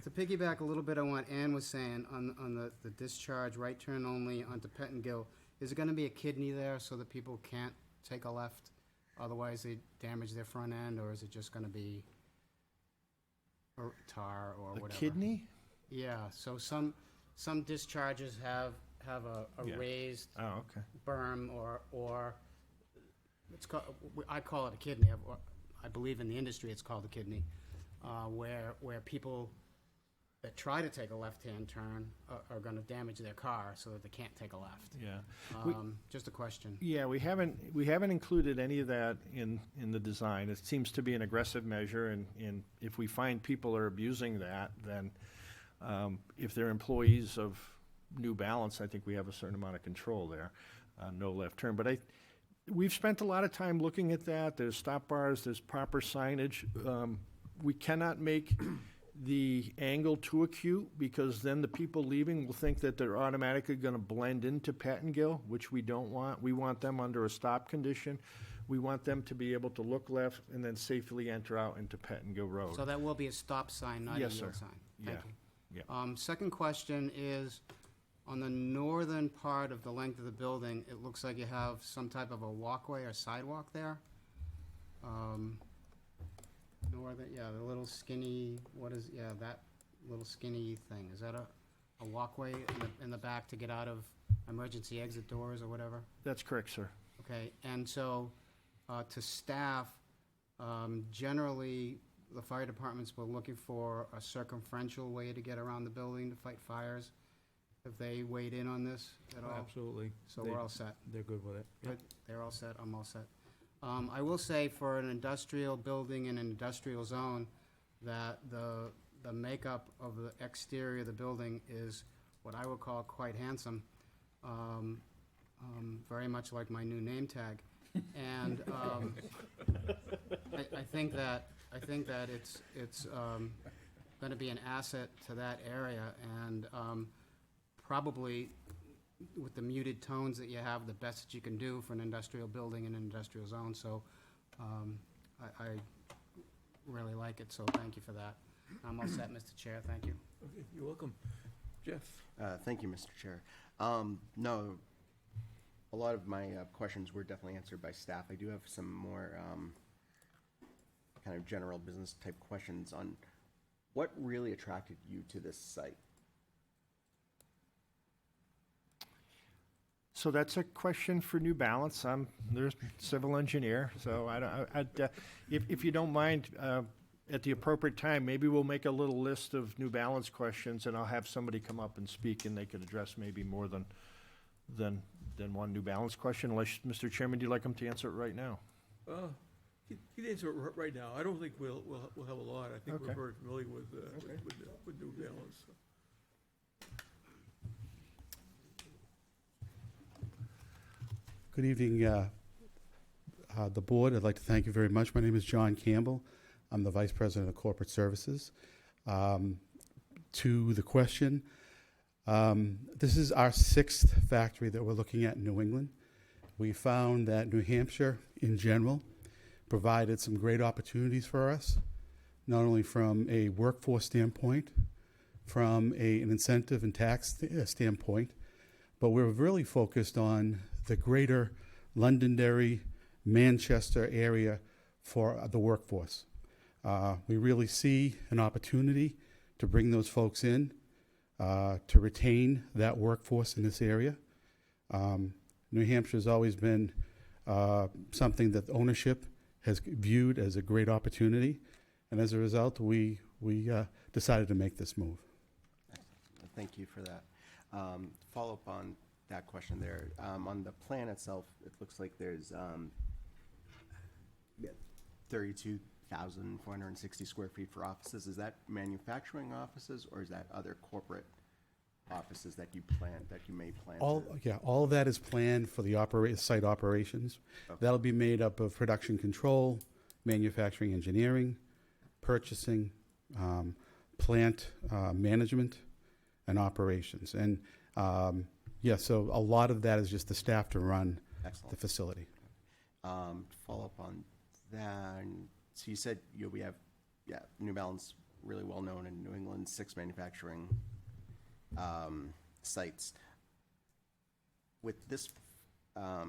To piggyback a little bit on what Ann was saying on the discharge, right turn only onto Pettingill, is there gonna be a kidney there so that people can't take a left? Otherwise they damage their front end, or is it just gonna be tar or The whatever? kidney? Yeah, so some discharges have a Yeah. raised Oh, okay. berm or it's called, I call it a kidney. I believe in the industry it's called a kidney, where people that try to take a left-hand turn are going to damage their car so that they can't take a left. Yeah. We- Just a question. Yeah, we haven't included any of that in the design. It seems to be an aggressive measure, and if we find people are abusing that, then if they're employees of New Balance, I think we have a certain amount of control there, no left turn. But we've spent a lot of time looking at that. There's stop bars, there's proper signage. We cannot make the angle too acute, because then the people leaving will think that they're automatically gonna blend into Pettingill, which we don't want. We want them under a stop condition. We want them to be able to look left and then safely enter out into Pettingill Road. So that will be a stop sign, not a Yes, yield sir. sign? Thank Yeah, you. Second question is, on the northern part of the length of the building, it looks like you have some type of a walkway or sidewalk there. Northern, yeah, the little skinny, that little skinny thing, is that a a walkway in the back to get out of emergency exit doors or whatever? That's correct, sir. Okay, and so, to staff, generally, the fire departments were looking for a circumferential way to get around the building to fight fires. Have they weighed in on this at all? Absolutely. So They- we're all set. They're good with it. Yep. Good, they're all set, I'm all set. I will say for an industrial building in an industrial zone, that the makeup of the exterior of the building is what I would call quite handsome. Very much like my new name tag. And, I think that it's gonna be an asset to that area, and, probably with the muted tones that you have, the best that you can do for an industrial building in an industrial zone, so, I really like it, so thank you for that. I'm all set, Mr. Chair, thank you. Okay, you're welcome. Jeff? Thank you, Mr. Chair. No, a lot of my questions were definitely answered by staff. I do have some more kind of general business type questions on what really attracted you to this site? So that's a question for New Balance. I'm their civil engineer, so if you don't mind, at the appropriate time, maybe we'll make a little list of New Balance questions, and I'll have somebody come up and speak, and they could address maybe more than one New Balance question. Unless, Mr. Chairman, do you like them to answer it right now? He'd answer it right now. I don't think we'll have a lot. I think we're Okay. very familiar with New Balance. Good evening, the board. I'd like to thank you very much. My name is John Campbell. I'm the Vice President of Corporate Services. To the question, this is our 6th factory that we're looking at in New England. We found that New Hampshire, in general, provided some great opportunities for us, not only from a workforce standpoint, from an incentive and tax standpoint, but we're really focused on the greater Londonderry, Manchester area for the workforce. We really see an opportunity to bring those folks in, to retain that workforce in this area. New Hampshire's always been something that ownership has viewed as a great opportunity, and as a result, we decided to make this move. Thank you for that. Follow up on that question there. On the plan itself, it looks like there's 32,460 square feet for offices. Is that manufacturing offices, or is that other corporate offices that you may plan? All of that is planned for the site operations. Okay. That'll be made up of production control, manufacturing engineering, purchasing, plant management, and operations. And so a lot of that is just the staff to run the facility. Follow up on that. So you said we have, New Balance, really well known in New England, 6 manufacturing sites. With this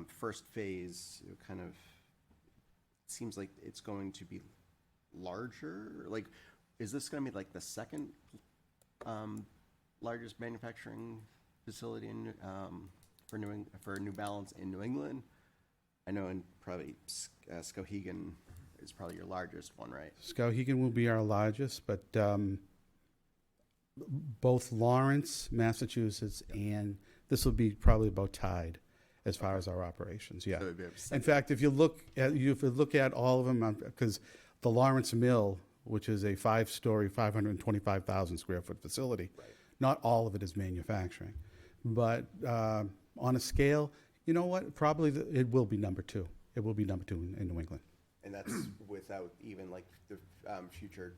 first phase, it kind of seems like it's going to be larger. Like, is this going to be like the second largest manufacturing facility in for New Balance in New England? I know in probably Skowhegan is probably your largest one, right? Skowhegan will be our largest, but both Lawrence, Massachusetts, and this will be probably about tied as far as our operations. Yeah. So it'd be a In second- fact, if you look at all of them, because the Lawrence Mill, which is a 5-story, 525,000 square foot facility, not all of it is manufacturing, but on a scale, you know what? Probably it will be number 2. It will be number 2 in New England. And that's without even like the future.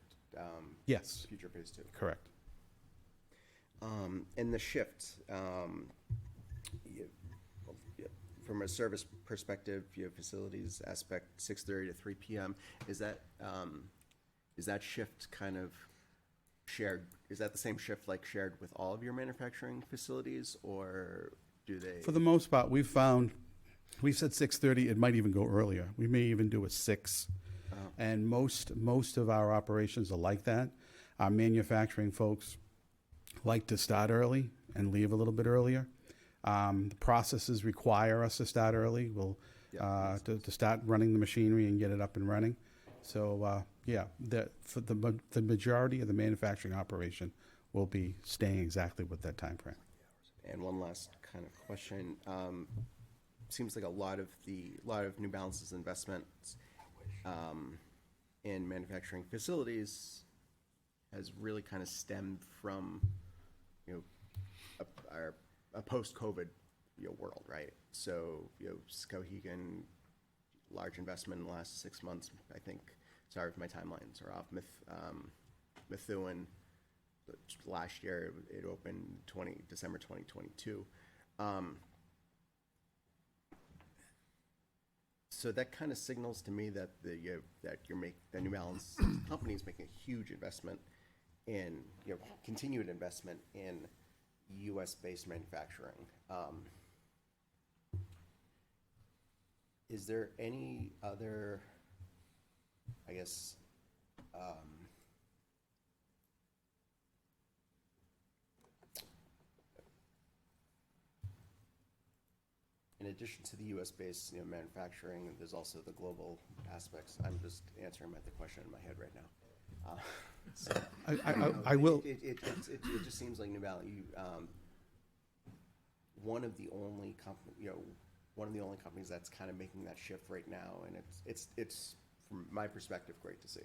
Yes. Future phase 2. Correct. And the shift, from a service perspective, facilities aspect, 6:30 to 3 p.m. Is that shift kind of shared? Is that the same shift like shared with all of your manufacturing facilities, or do they? For the most part, we've said 6:30. It might even go earlier. We may even do a 6. And most of our operations are like that. Our manufacturing folks like to start early and leave a little bit earlier. The processes require us to start early. We'll to start running the machinery and get it up and running. So for the majority of the manufacturing operation will be staying exactly with that time frame. And one last kind of question. Seems like a lot of New Balance's investments in manufacturing facilities has really kind of stemmed from, a post-COVID, world, right? So, Skowhegan, large investment in the last 6 months, I think. Sorry if my timelines are off. Methuen, last year it opened December 2022. So that kind of signals to me that that New Balance company is making a huge investment in continued investment in U.S.-based manufacturing. Is there any other, I guess, in addition to the U.S.-based manufacturing, there's also the global aspects. I'm just answering the question in my head right now. I will. It just seems like New Balance, one of the only companies that's kind of making that shift right now, and it's from my perspective great to see.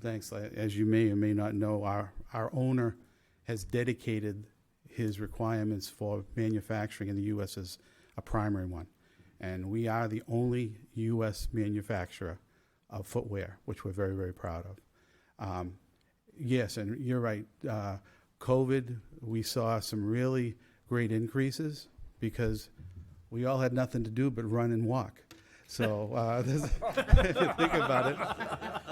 Thanks. As you may or may not know, our owner has dedicated his requirements for manufacturing in the U.S. as a primary one. And we are the only U.S. manufacturer of footwear, which we're very, very proud of. Yes, and you're right. COVID, we saw some really great increases because we all had nothing to do but run and walk. So if you think about it.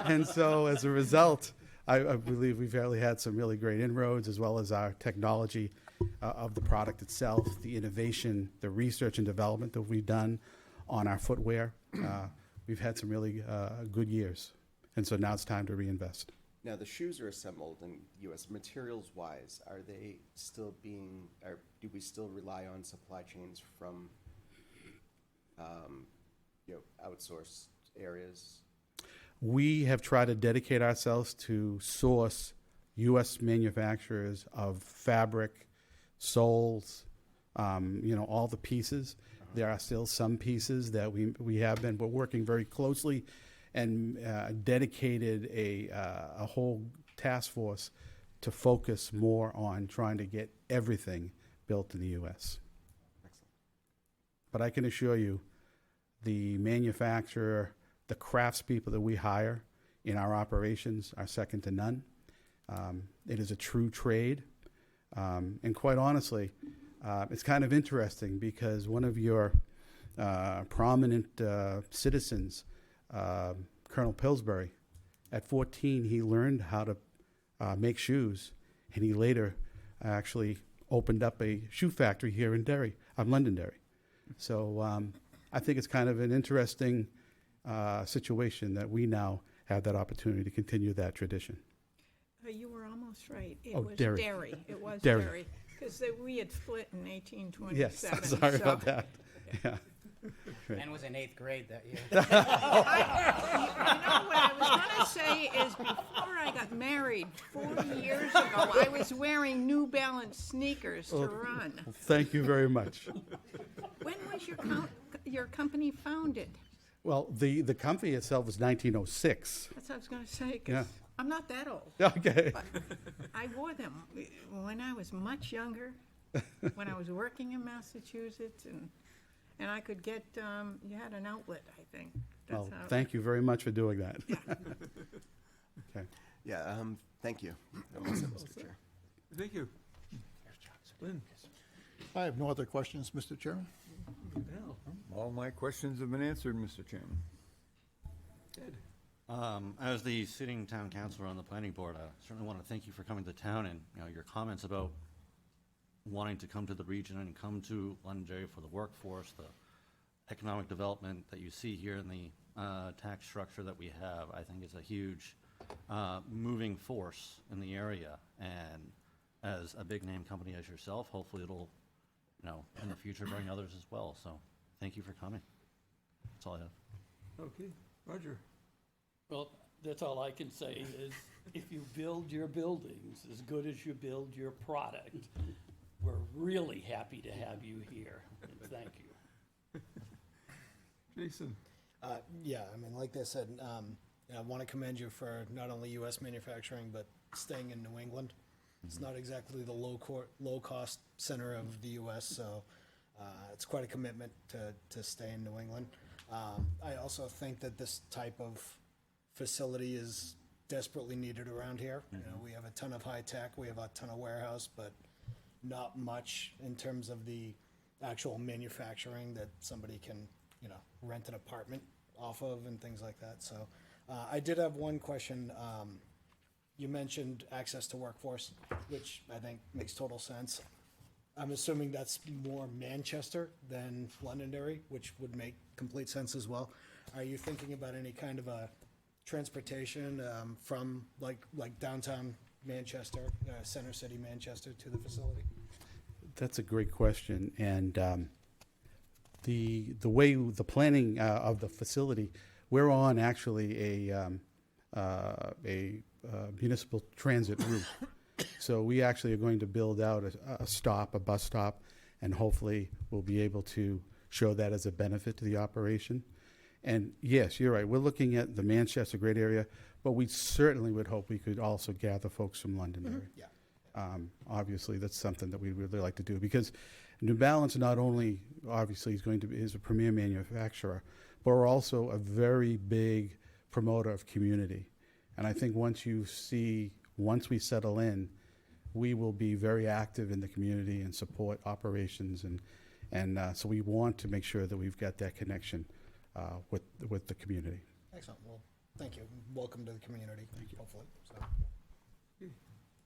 And so as a result, I believe we've really had some really great inroads, as well as our technology of the product itself, the innovation, the research and development that we've done on our footwear. We've had some really good years. And so now it's time to reinvest. Now, the shoes are assembled in U.S. Materials-wise, are they still do we still rely on supply chains from, outsourced areas? We have tried to dedicate ourselves to source U.S. manufacturers of fabric, soles, all the pieces. There are still some pieces that we have been, but working very closely and dedicated a whole task force to focus more on trying to get everything built in the U.S. Excellent. But I can assure you, the manufacturer, the craftspeople that we hire in our operations are second to none. It is a true trade. And quite honestly, it's kind of interesting because one of your prominent citizens, Colonel Pillsbury, at 14, he learned how to make shoes, and he later actually opened up a shoe factory here in Londonderry. So I think it's kind of an interesting situation that we now have that opportunity to continue that tradition. You were almost right. It Oh, was Derry. Derry. It was Derry. Derry. Because we had split in 1827. Yes, sorry about that. Yeah. And was in 8th grade that year. You know what I was going to say is before I got married 40 years ago, I was wearing New Balance sneakers to run. Thank you very much. When was your company founded? Well, the company itself was 1906. That's what I was going to say, Yeah. because I'm not that old. Okay. But I wore them when I was much younger, when I was working in Massachusetts, and I could get, you had an outlet, I think. Well, thank you very much for doing that. Okay. Yeah, thank you. That was it, Mr. Chair. Thank you. Lynn? I have no other questions, Mr. Chairman. All my questions have been answered, Mr. Chairman. Ed? As the sitting town councilor on the planning board, I certainly want to thank you for coming to town and, your comments about wanting to come to the region and come to Londonderry for the workforce, the economic development that you see here in the tax structure that we have, I think is a huge moving force in the area. And as a big name company as yourself. Hopefully it'll, in the future bring others as well. So thank you for coming. That's all I have. Okay, Roger. Well, that's all I can say is if you build your buildings as good as you build your product, we're really happy to have you here. And thank you. Jason? Yeah, I mean, like they said, I want to commend you for not only U.S. manufacturing, but staying in New England. It's not exactly the low-cost center of the U.S., so it's quite a commitment to stay in New England. I also think that this type of facility is desperately needed around here. You know, we have a ton of high tech, we have a ton of warehouse, but not much in terms of the actual manufacturing that somebody can, rent an apartment off of and things like that. So I did have one question. You mentioned access to workforce, which I think makes total sense. I'm assuming that's more Manchester than Londonderry, which would make complete sense as well. Are you thinking about any kind of a transportation from like downtown Manchester, Center City, Manchester, to the facility? That's a great question, and the way the planning of the facility, we're on actually a municipal transit route. So we actually are going to build out a bus stop, and hopefully we'll be able to show that as a benefit to the operation. And yes, you're right, we're looking at the Manchester great area, but we certainly would hope we could also gather folks from Londonderry. Yeah. Obviously, that's something that we'd really like to do, because New Balance not only obviously is a premier manufacturer, but we're also a very big promoter of community. And I think once we settle in, we will be very active in the community and support operations, and so we want to make sure that we've got that connection with the community. Excellent. Well, thank you. Welcome to the community. Thank you. Hopefully. So,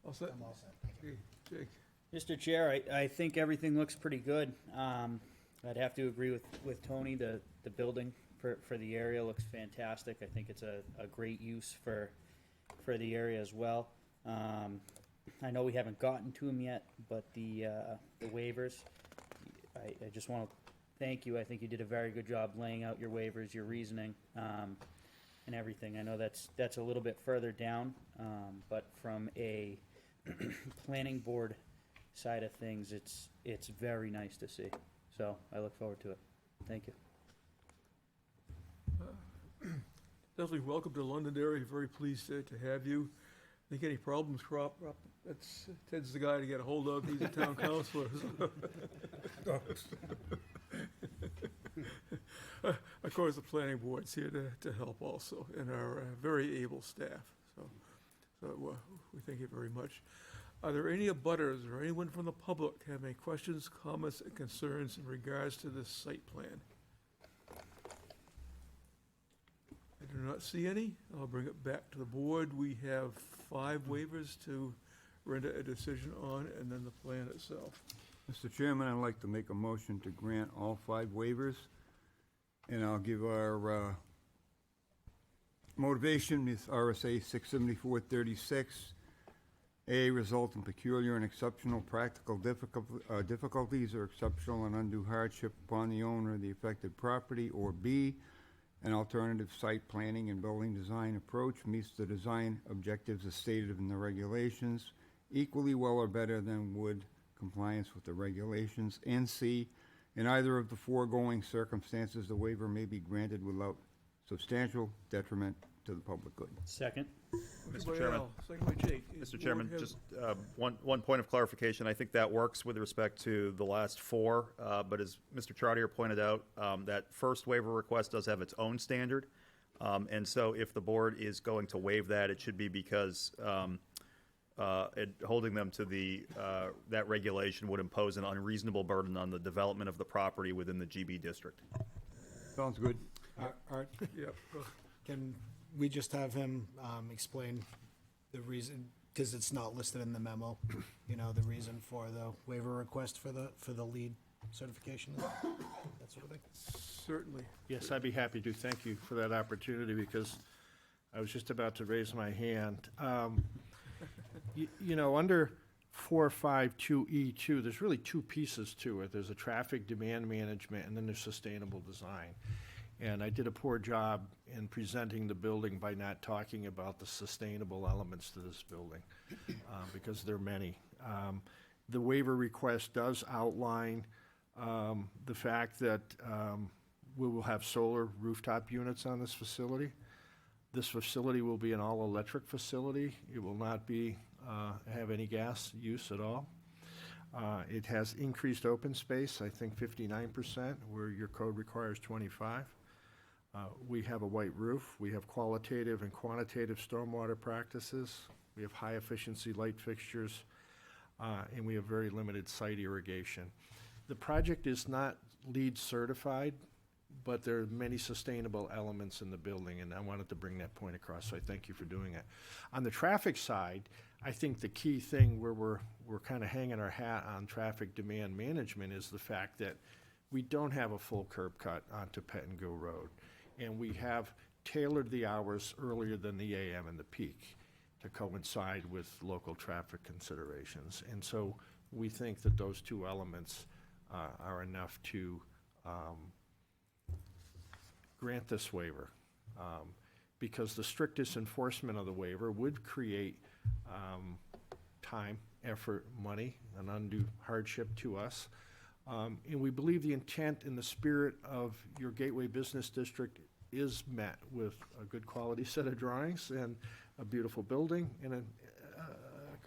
All set? I'm all set. Thank you. Okay, Jake? Mr. Chair, I think everything looks pretty good. I'd have to agree with Tony. The building for the area looks fantastic. I think it's a great use for the area as well. I know we haven't gotten to them yet, but the waivers, I just want to thank you. I think you did a very good job laying out your waivers, your reasoning, and everything. I know that's a little bit further down, but from a planning board side of things, it's very nice to see. So I look forward to it. Thank you. Definitely welcome to Londonderry. Very pleased to have you. I think any problems crop up, that's Ted's the guy to get a hold of. He's a town councilor. Of course, the planning board's here to help also, and our very able staff. So we thank you very much. Are there any abutters or anyone from the public have any questions, comments, and concerns in regards to this site plan? I do not see any. I'll bring it back to the board. We have 5 waivers to render a decision on, and then the plan itself. Mr. Chairman, I'd like to make a motion to grant all 5 waivers, and I'll give our motivation with RSA 674-36. A, result in peculiar and exceptional practical difficulties or exceptional and undue hardship upon the owner of the affected property, or B, an alternative site planning and building design approach meets the design objectives as stated in the regulations equally well or better than would compliance with the regulations. And C, in either of the foregoing circumstances, the waiver may be granted without substantial detriment to the public good. Second. Mr. Chairman. Second by Jake. Mr. Board Chairman, have- just one point of clarification. I think that works with respect to the last 4, but as Mr. Trotter pointed out, that first waiver request does have its own standard. And so if the board is going to waive that, it should be because holding them to that regulation would impose an unreasonable burden on the development of the property within the GB district. Sounds good. Art, Yep. can we just have him explain the reason, because it's not listed in the memo, the reason for the waiver request for the lead certification, that sort of thing? Certainly. Yes, I'd be happy to. Thank you for that opportunity, because I was just about to raise my hand. Under 452E2, there's really two pieces to it. There's a traffic demand management, and then there's sustainable design. And I did a poor job in presenting the building by not talking about the sustainable elements to this building, because there are many. The waiver request does outline the fact that we will have solar rooftop units on this facility. This facility will be an all-electric facility. It will not be have any gas use at all. It has increased open space, I think 59%, where your code requires 25. We have a white roof. We have qualitative and quantitative stormwater practices. We have high-efficiency light fixtures, and we have very limited site irrigation. The project is not LEED certified, but there are many sustainable elements in the building, and I wanted to bring that point across, so I thank you for doing it. On the traffic side, I think the key thing where we're kind of hanging our hat on traffic demand management is the fact that we don't have a full curb cut onto Pettingill Road, and we have tailored the hours earlier than the AM and the peak to coincide with local traffic considerations. And so we think that those two elements are enough to grant this waiver, because the strictest enforcement of the waiver would create time, effort, money, an undue hardship to us. And we believe the intent and the spirit of your Gateway Business District is met with a good quality set of drawings and a beautiful building, and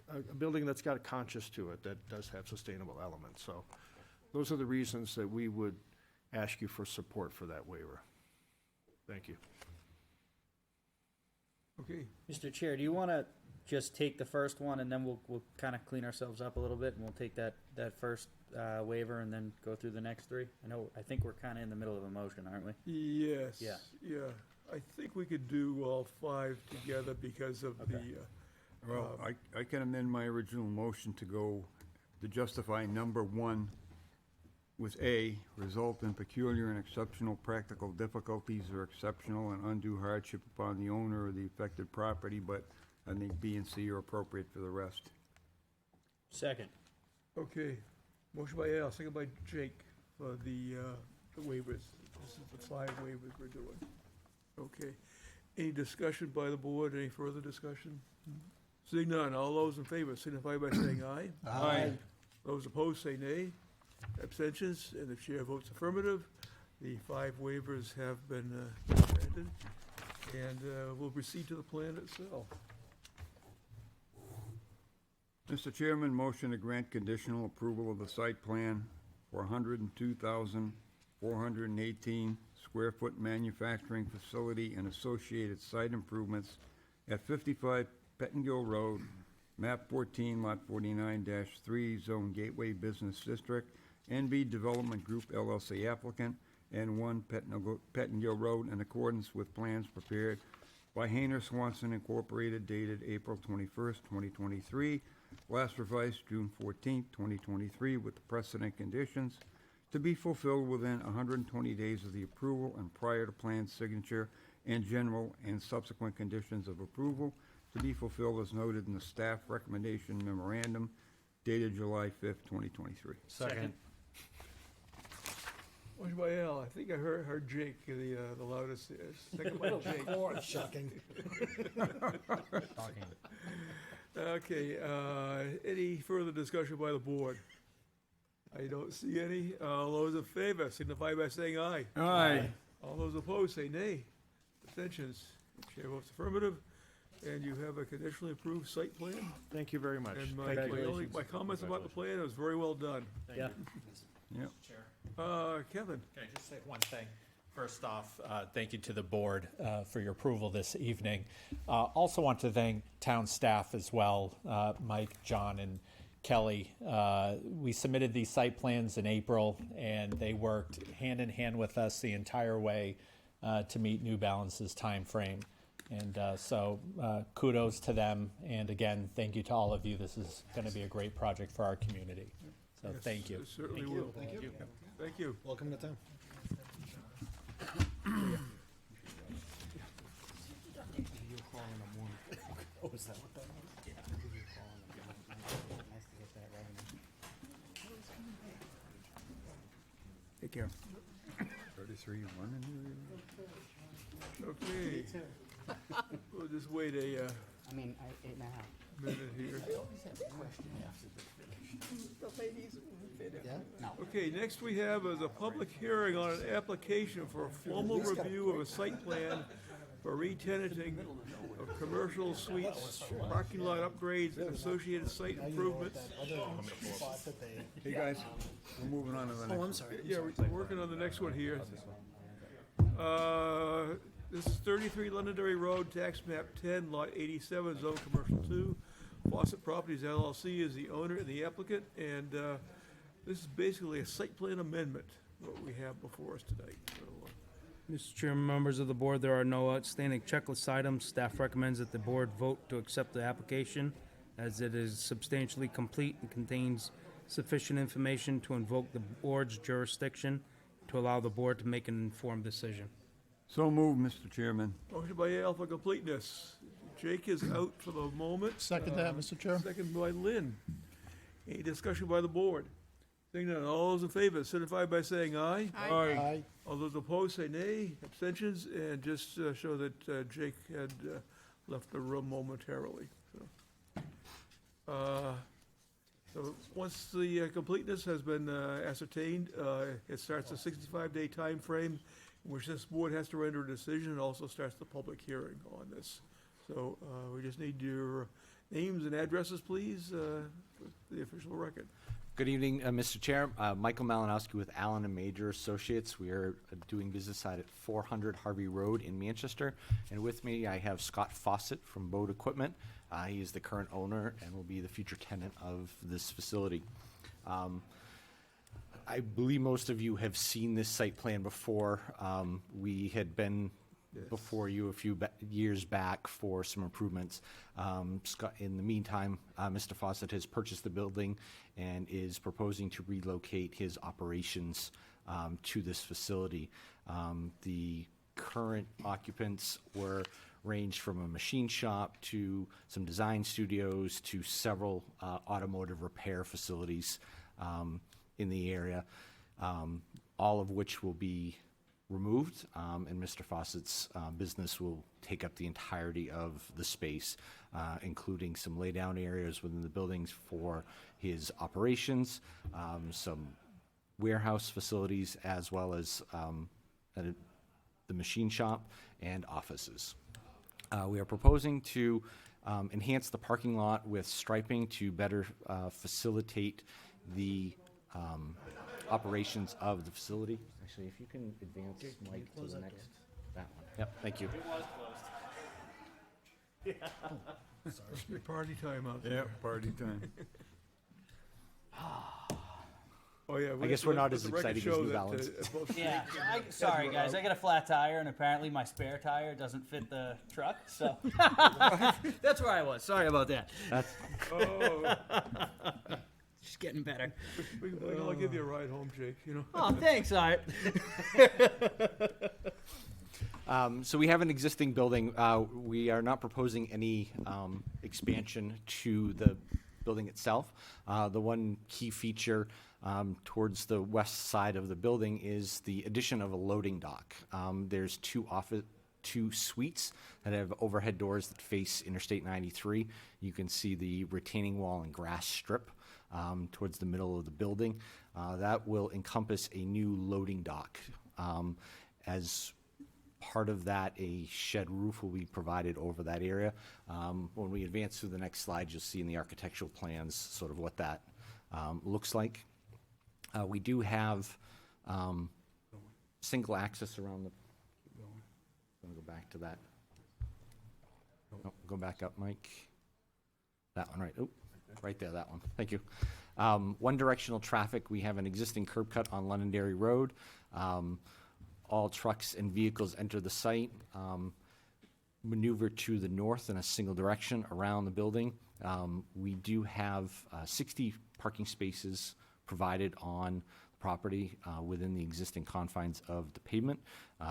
a building that's got a conscience to it that does have sustainable elements. So those are the reasons that we would ask you for support for that waiver. Thank you. Okay, Mr. Chair, do you want to just take the first one and then we'll kind of clean ourselves up a little bit and we'll take that first waiver and then go through the next three? I think we're kind of in the middle of a motion, aren't we? yes. Yeah. Yeah, I think we could do all five together because of the, Well, I can amend my original motion to go, to justify number one with A, result in peculiar and exceptional practical difficulties or exceptional and undue hardship upon the owner of the affected property, but I think B and C are appropriate for the rest. Second. okay. Motion by Al, second by Jake for the waivers. This is the five waivers we're doing. Okay. Any discussion by the board? Any further discussion? Seeing none, all those in favor signify by saying aye. Aye. Those opposed say nay. Abstentions, and the chair votes affirmative. The five waivers have been granted, and we'll proceed to the plan itself. Mr. Chairman, motion to grant conditional approval of the site plan for 102,418 square foot manufacturing facility and associated site improvements at 55 Pettingill Road, map 14, lot 49-3, zone Gateway Business District, NB Development Group LLC applicant, and 1 Pettingill Road in accordance with plans prepared by Hayner Swanson Incorporated dated April 21st, 2023, last revised June 14th, 2023, with the precedent conditions to be fulfilled within 120 days of the approval and prior to plan signature, and general and subsequent conditions of approval to be fulfilled as noted in the staff recommendation memorandum dated July 5th, 2023. Second. Motion by Al, I think I heard Jake, the loudest. Second by Jake. Shocking. Okay, any further discussion by the board? I don't see any. All those in favor signify by saying aye. Aye. All those opposed say nay. Abstentions. Chair votes affirmative, and you have a conditionally approved site plan. Thank you very much. And Thank you. my comments about the plan, it was very well done. Yeah. Yep. Kevin? Can I just say one thing? First off, thank you to the board for your approval this evening. Also want to thank town staff as well, Mike, John, and Kelly. We submitted these site plans in April, and they worked hand in hand with us the entire way to meet New Balance's timeframe. And so kudos to them. And again, thank you to all of you. This is going to be a great project for our community. So Yes, thank you. it certainly will. Thank you. Thank you. Welcome to town. care. 33 Londonderry Road? Okay. We'll just wait a 8.5. minute here. Okay, next we have is a public hearing on an application for a formal review of a site plan for re-tenanting of commercial suites, parking lot upgrades, and associated site improvements. Hey, guys, we're moving on to the next. Oh, I'm sorry. Yeah, we're working on the next one here. This is 33 Londonderry Road, tax map 10, lot 87, zone commercial 2. Fawcett Properties LLC is the owner and the applicant, and this is basically a site plan amendment, what we have before us tonight. So, Mr. Chairman, members of the board, there are no outstanding checklist items. Staff recommends that the board vote to accept the application as it is substantially complete and contains sufficient information to invoke the board's jurisdiction to allow the board to make an informed decision. So moved, Mr. Chairman. Motion by Al for completeness. Jake is out for the moment. Second that, Mr. Chair. Second by Lynn. Any discussion by the board? Seeing none, all those in favor signify by saying aye. Aye. All those opposed say nay. Abstentions, and just show that Jake had left the room momentarily. So once the completeness has been ascertained, it starts a 65-day time frame in which this board has to render a decision, and also starts the public hearing on this. So we just need your names and addresses, please, for the official record. Good evening, Mr. Chair. Michael Malinowski with Allen & Major Associates. We are doing business at 400 Harvey Road in Manchester. And with me, I have Scott Fawcett from Bode Equipment. He is the current owner and will be the future tenant of this facility. I believe most of you have seen this site plan before. We had been before you a few years back for some improvements. Scott, in the meantime, Mr. Fawcett has purchased the building and is proposing to relocate his operations to this facility. The current occupants ranged from a machine shop to some design studios to several automotive repair facilities in the area, all of which will be removed, and Mr. Fawcett's business will take up the entirety of the space, including some laydown areas within the buildings for his operations, some warehouse facilities, as well as the machine shop and offices. We are proposing to enhance the parking lot with striping to better facilitate the operations of the facility. Actually, if you can advance Mike to the next, that one. Yep, thank you. Must be party time out there. Yeah, party time. Oh, yeah. I guess we're not as exciting as New Balance. Yeah, sorry guys, I got a flat tire and apparently my spare tire doesn't fit the truck, so. That's where I was, sorry about that. Oh, Just getting better. I'll give you a ride home, Jake, you know. Oh, thanks, Art. So we have an existing building. We are not proposing any expansion to the building itself. The one key feature towards the west side of the building is the addition of a loading dock. There's two suites that have overhead doors that face Interstate 93. You can see the retaining wall and grass strip towards the middle of the building. That will encompass a new loading dock. As part of that, a shed roof will be provided over that area. When we advance through the next slide, you'll see in the architectural plans sort of what that looks like. We do have single access around the. I'm going to go back to that. Oh, go back up, Mike. That one, right? Oh, right there, that one. Thank you. One directional traffic. We have an existing curb cut on Londonderry Road. All trucks and vehicles enter the site, maneuver to the north in a single direction around the building. We do have 60 parking spaces provided on the property within the existing confines of the pavement,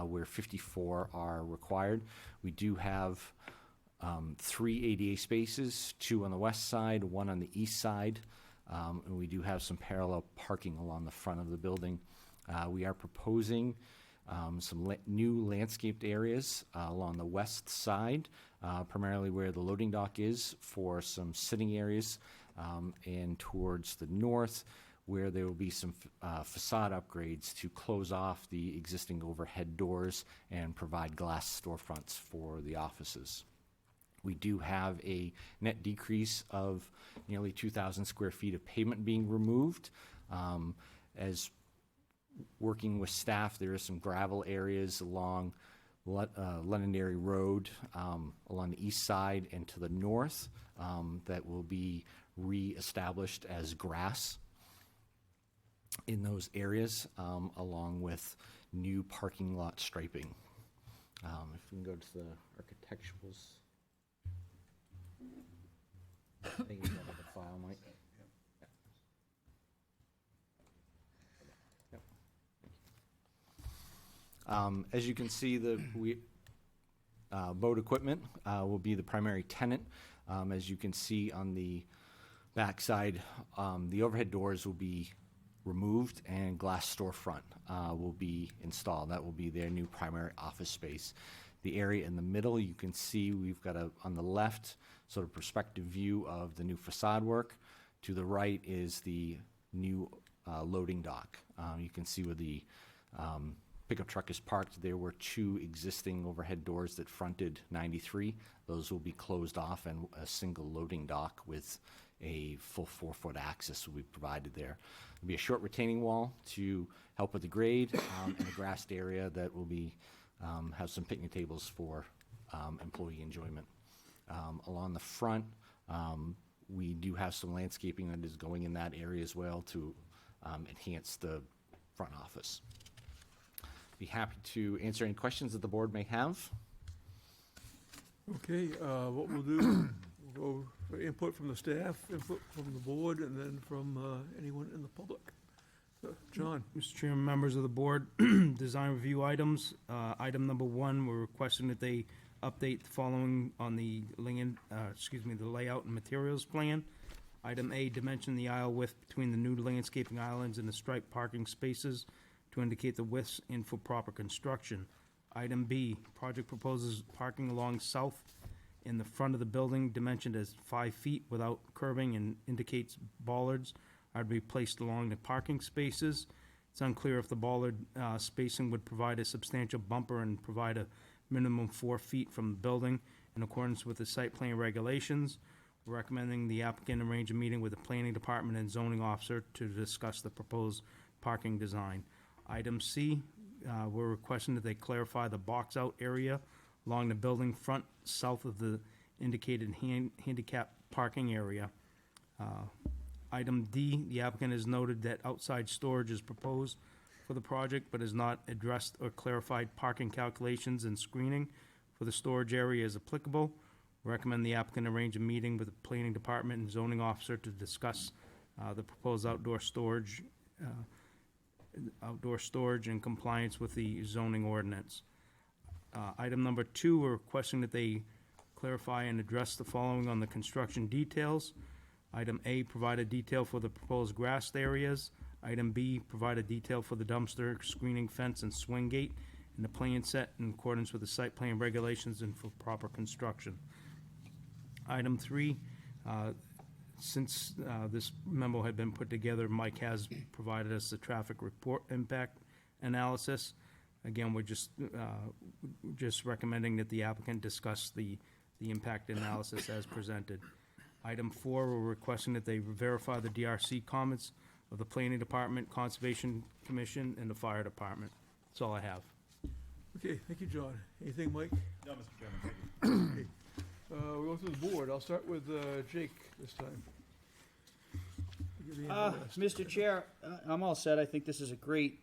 where 54 are required. We do have 3 ADA spaces, 2 on the west side, 1 on the east side, and we do have some parallel parking along the front of the building. We are proposing some new landscaped areas along the west side, primarily where the loading dock is, for some sitting areas, and towards the north, where there will be some facade upgrades to close off the existing overhead doors and provide glass storefronts for the offices. We do have a net decrease of nearly 2,000 square feet of pavement being removed. As working with staff, there is some gravel areas along Londonderry Road, along the east side and to the north, that will be re-established as grass in those areas, along with new parking lot striping. If we can go to the architecturals. I think you have the file, Mike. Yep. As you can see, boat equipment will be the primary tenant. As you can see on the backside, the overhead doors will be removed and glass storefront will be installed. That will be their new primary office space. The area in the middle, you can see we've got on the left, sort of perspective view of the new facade work. To the right is the new loading dock. You can see where the pickup truck is parked. There were 2 existing overhead doors that fronted 93. Those will be closed off, and a single loading dock with a full 4-foot access will be provided there. There'll be a short retaining wall to help with the grade, and a grassed area that will be have some picnic tables for employee enjoyment. Along the front, we do have some landscaping that is going in that area as well to enhance the front office. Be happy to answer any questions that the board may have. Okay, what we'll do, we'll go for input from the staff, input from the board, and then from anyone in the public. John? Mr. Chairman, members of the board, design review items. Item number 1, we're requesting that they update the following on the the layout and materials plan. Item A, dimension the aisle width between the new landscaping islands and the striped parking spaces to indicate the widths and for proper construction. Item B, project proposes parking along south in the front of the building dimensioned as 5 feet without curbing and indicates bollards are to be placed along the parking spaces. It's unclear if the bollard spacing would provide a substantial bumper and provide a minimum 4 feet from the building in accordance with the site plan regulations. We're recommending the applicant arrange a meeting with the planning department and zoning officer to discuss the proposed parking design. Item C, we're requesting that they clarify the box-out area along the building front south of the indicated handicap parking area. Item D, the applicant has noted that outside storage is proposed for the project, but has not addressed or clarified parking calculations and screening for the storage area as applicable. Recommend the applicant arrange a meeting with the planning department and zoning officer to discuss the proposed outdoor storage in compliance with the zoning ordinance. Item number 2, we're requesting that they clarify and address the following on the construction details. Item A, provide a detail for the proposed grassed areas. Item B, provide a detail for the dumpster, screening fence, and swing gate in the plan set in accordance with the site plan regulations and for proper construction. Item 3, since this memo had been put together, Mike has provided us the traffic report impact analysis. Again, we're just recommending that the applicant discuss the impact analysis as presented. Item 4, we're requesting that they verify the DRC comments of the Planning Department, Conservation Commission, and the Fire Department. That's all I have. Okay, thank you, John. Anything, Mike? No, Mr. Chairman, thank you. Okay. We'll go through the board. I'll start with Jake this time. Mr. Chair, I'm all set. I think this is a great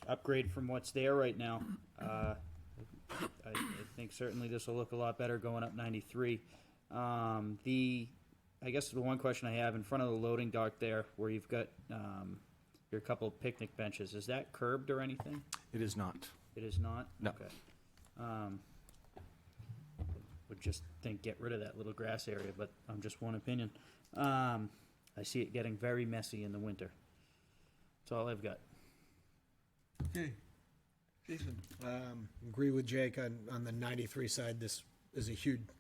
upgrade from what's there right now. I think certainly this will look a lot better going up 93. I guess the one question I have in front of the loading dock there, where you've got your couple of picnic benches, is that curbed or anything? It is not. It is not? No. Okay. Would just think get rid of that little grass area, but I'm just one opinion. I see it getting very messy in the winter. That's all I've got. Okay. Jason? Agree with Jake on the 93 side, this is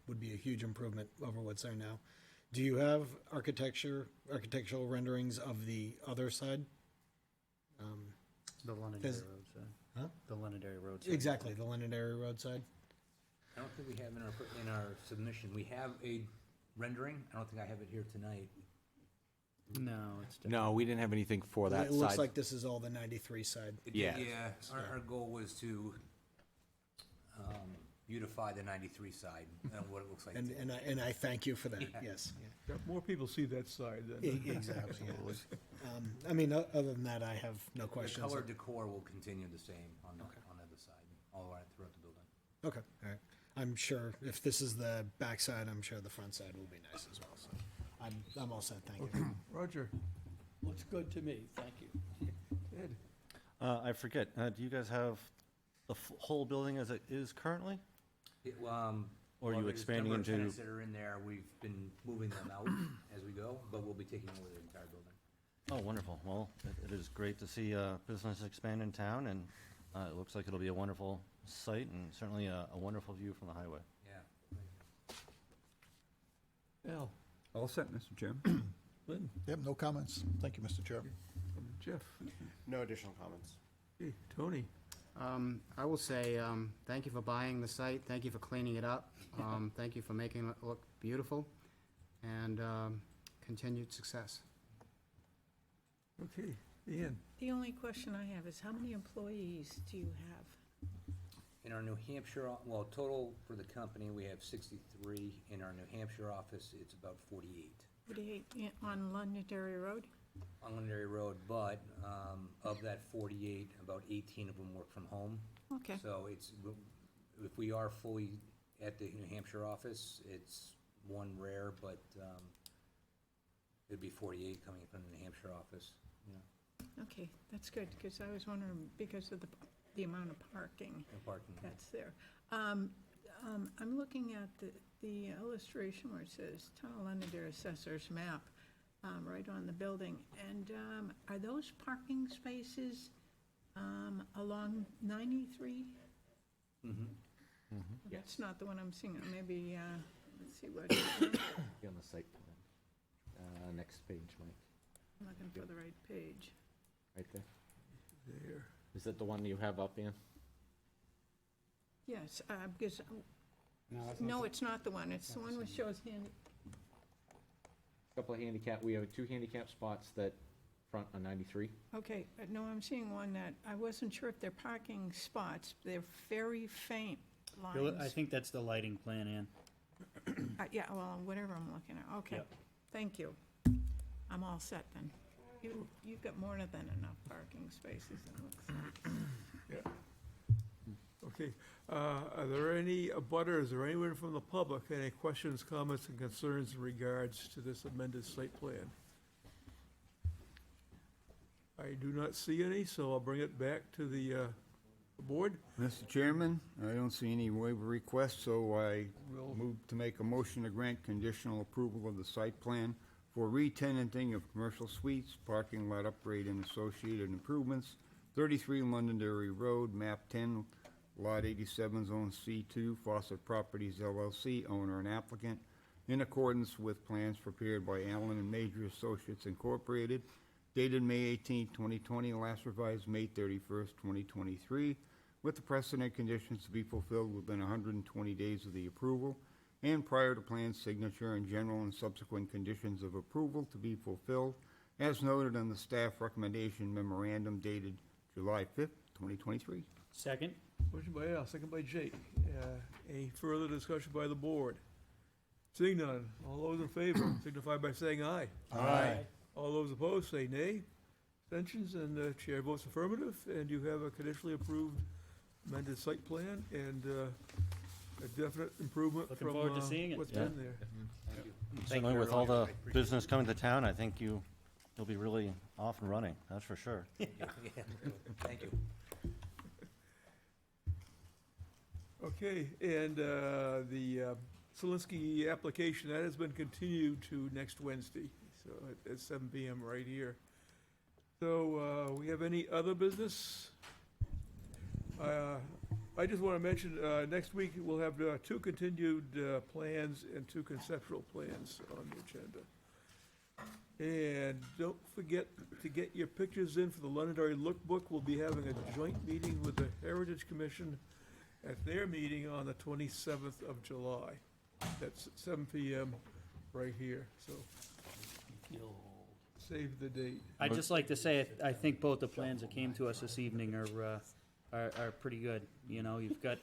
would be a huge improvement over what's there now. Do you have architectural renderings of the other side? The Londonderry Does- Road side. Huh? The Londonderry Road side. Exactly, the Londonderry Road side? I don't think we have in our submission, we have a rendering, I don't think I have it here tonight. No, it's different. No, we didn't have anything for that It looks side. like this is all the 93 side. Yeah. Our goal was to beautify the 93 side, and what it looks like. And I thank you for that, Yeah. yes. Yeah, more people see that side than. Exactly. I mean, other than that, I have no The questions. color decor will continue the same on the other side, all the way throughout the building. Okay, all right. I'm sure if this is the back side, I'm sure the front side will be nice as well, so I'm all set, thank you. Roger? Looks good to me, thank you. Ed? I forget, do you guys have the whole building as it is currently? Or are Well, you there's expanding number of into? tenants that are in there, we've been moving them out as we go, but we'll be taking over the entire building. Oh, wonderful. Well, it is great to see business expand in town, and it looks like it'll be a wonderful site and certainly a wonderful view from the highway. Yeah. Al? All set, Mr. Chairman. Lynn? Yep, no comments. Thank you, Mr. Chair. Jeff? No additional comments. Okay, Tony? I will say, thank you for buying the site, thank you for cleaning it up, thank you for making it look beautiful, and continued success. Okay, Ian? The only question I have is how many employees do you have? In our New Hampshire, well, total for the company, we have 63. In our New Hampshire office, it's about 48 48 on Londonderry Road? on Londonderry Road, but of that 48, about 18 of them work from home. Okay, So if we are fully at the New Hampshire office, it's one rare, but it'd be 48 coming from the New Hampshire office, yeah, okay, that's good, because I was wondering, because of the amount of parking and parking. that's there. I'm looking at the illustration where it says Town of Londonderry Assessor's Map, right on the building, and are those parking spaces along 93? That's not the one I'm seeing, maybe, let's see what, Be on the site plan. Next page, Mike, I'm looking for the right page. right there. There. Is that the one you have up, Ian? Yes, because, that's no, it's not the one, it's the one which shows Couple of we have 2 handicap spots that front on 93. okay, no, I'm seeing one that, I wasn't sure if they're parking spots, they're very faint lines. I think that's the lighting plan, Ann. Yeah, well, whatever I'm looking at, okay, Yep. thank you. I'm all set then. You've got more than enough parking spaces, it looks like. Yeah. Okay, are there any abutters or anyone from the public, any questions, comments, and concerns in regards to this amended site plan? I do not see any, so I'll bring it back to the board. Mr. Chairman, I don't see any waiver requests, so I move to make a motion to grant conditional approval of the site plan for re-tenanting of commercial suites, parking lot upgrade and associated improvements, 33 Londonderry Road, map 10, lot 87, zone C2, Fawcett Properties LLC, owner and applicant, in accordance with plans prepared by Allen and Major Associates Incorporated, dated May 18, 2020, last revised May 31st, 2023, with the precedent conditions to be fulfilled within 120 days of the approval, and prior to plan signature and general and subsequent conditions of approval to be fulfilled, as noted in the staff recommendation memorandum dated July 5th, 2023. Second? Motion by Al, second by Jake. Any further discussion by the board? Seeing none, all those in favor signify by saying aye. Aye. All those opposed say nay. Abstentions, and the chair votes affirmative, and you have a conditionally approved amended site plan and a definite improvement Looking from forward to seeing it. what's Yeah. been there. Thank you. Certainly with all the business coming to town, I think you'll be really off and running, that's for sure. Yeah, thank you. Okay, and the Solinsky application, that has been continued to next Wednesday, so at 7 PM right here. So, we have any other business? I just want to mention, next week we'll have 2 continued plans and 2 conceptual plans on the agenda. And don't forget to get your pictures in for the Londonderry Lookbook. We'll be having a joint meeting with the Heritage Commission at their meeting on the 27th of July. That's at 7 PM right here, so save the date. I'd just like to say, I think both the plans that came to us this evening are pretty good. You know, you've got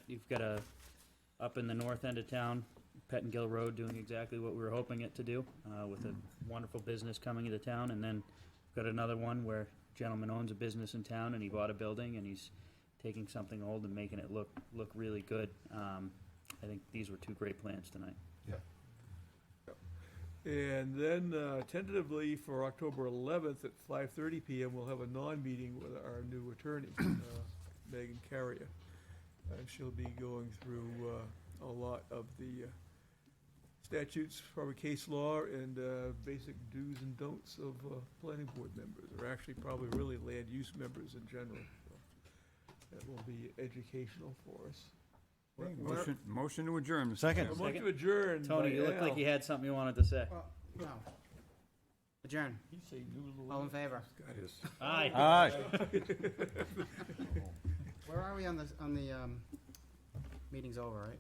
up in the north end of town, Pettingill Road doing exactly what we were hoping it to do, with a wonderful business coming into town, and then we've got another one where a gentleman owns a business in town and he bought a building and he's taking something old and making it look really good. I think these were 2 great plans tonight. And then tentatively for October 11th at 5:30 PM, we'll have a non-meeting with our new attorney, Megan Carrier. And she'll be going through a lot of the statutes, probably case law, and basic do's and don'ts of planning board members, or actually probably really land use members in general. So that will be educational for us. Okay, motion to adjourn, Mr. Second. Chairman. I want to adjourn. Tony, by you look Al. like you had something you wanted to say. No. Adjourn. You say noodle. All in favor? Aye. Aye. Where are we on the, meeting's over, right?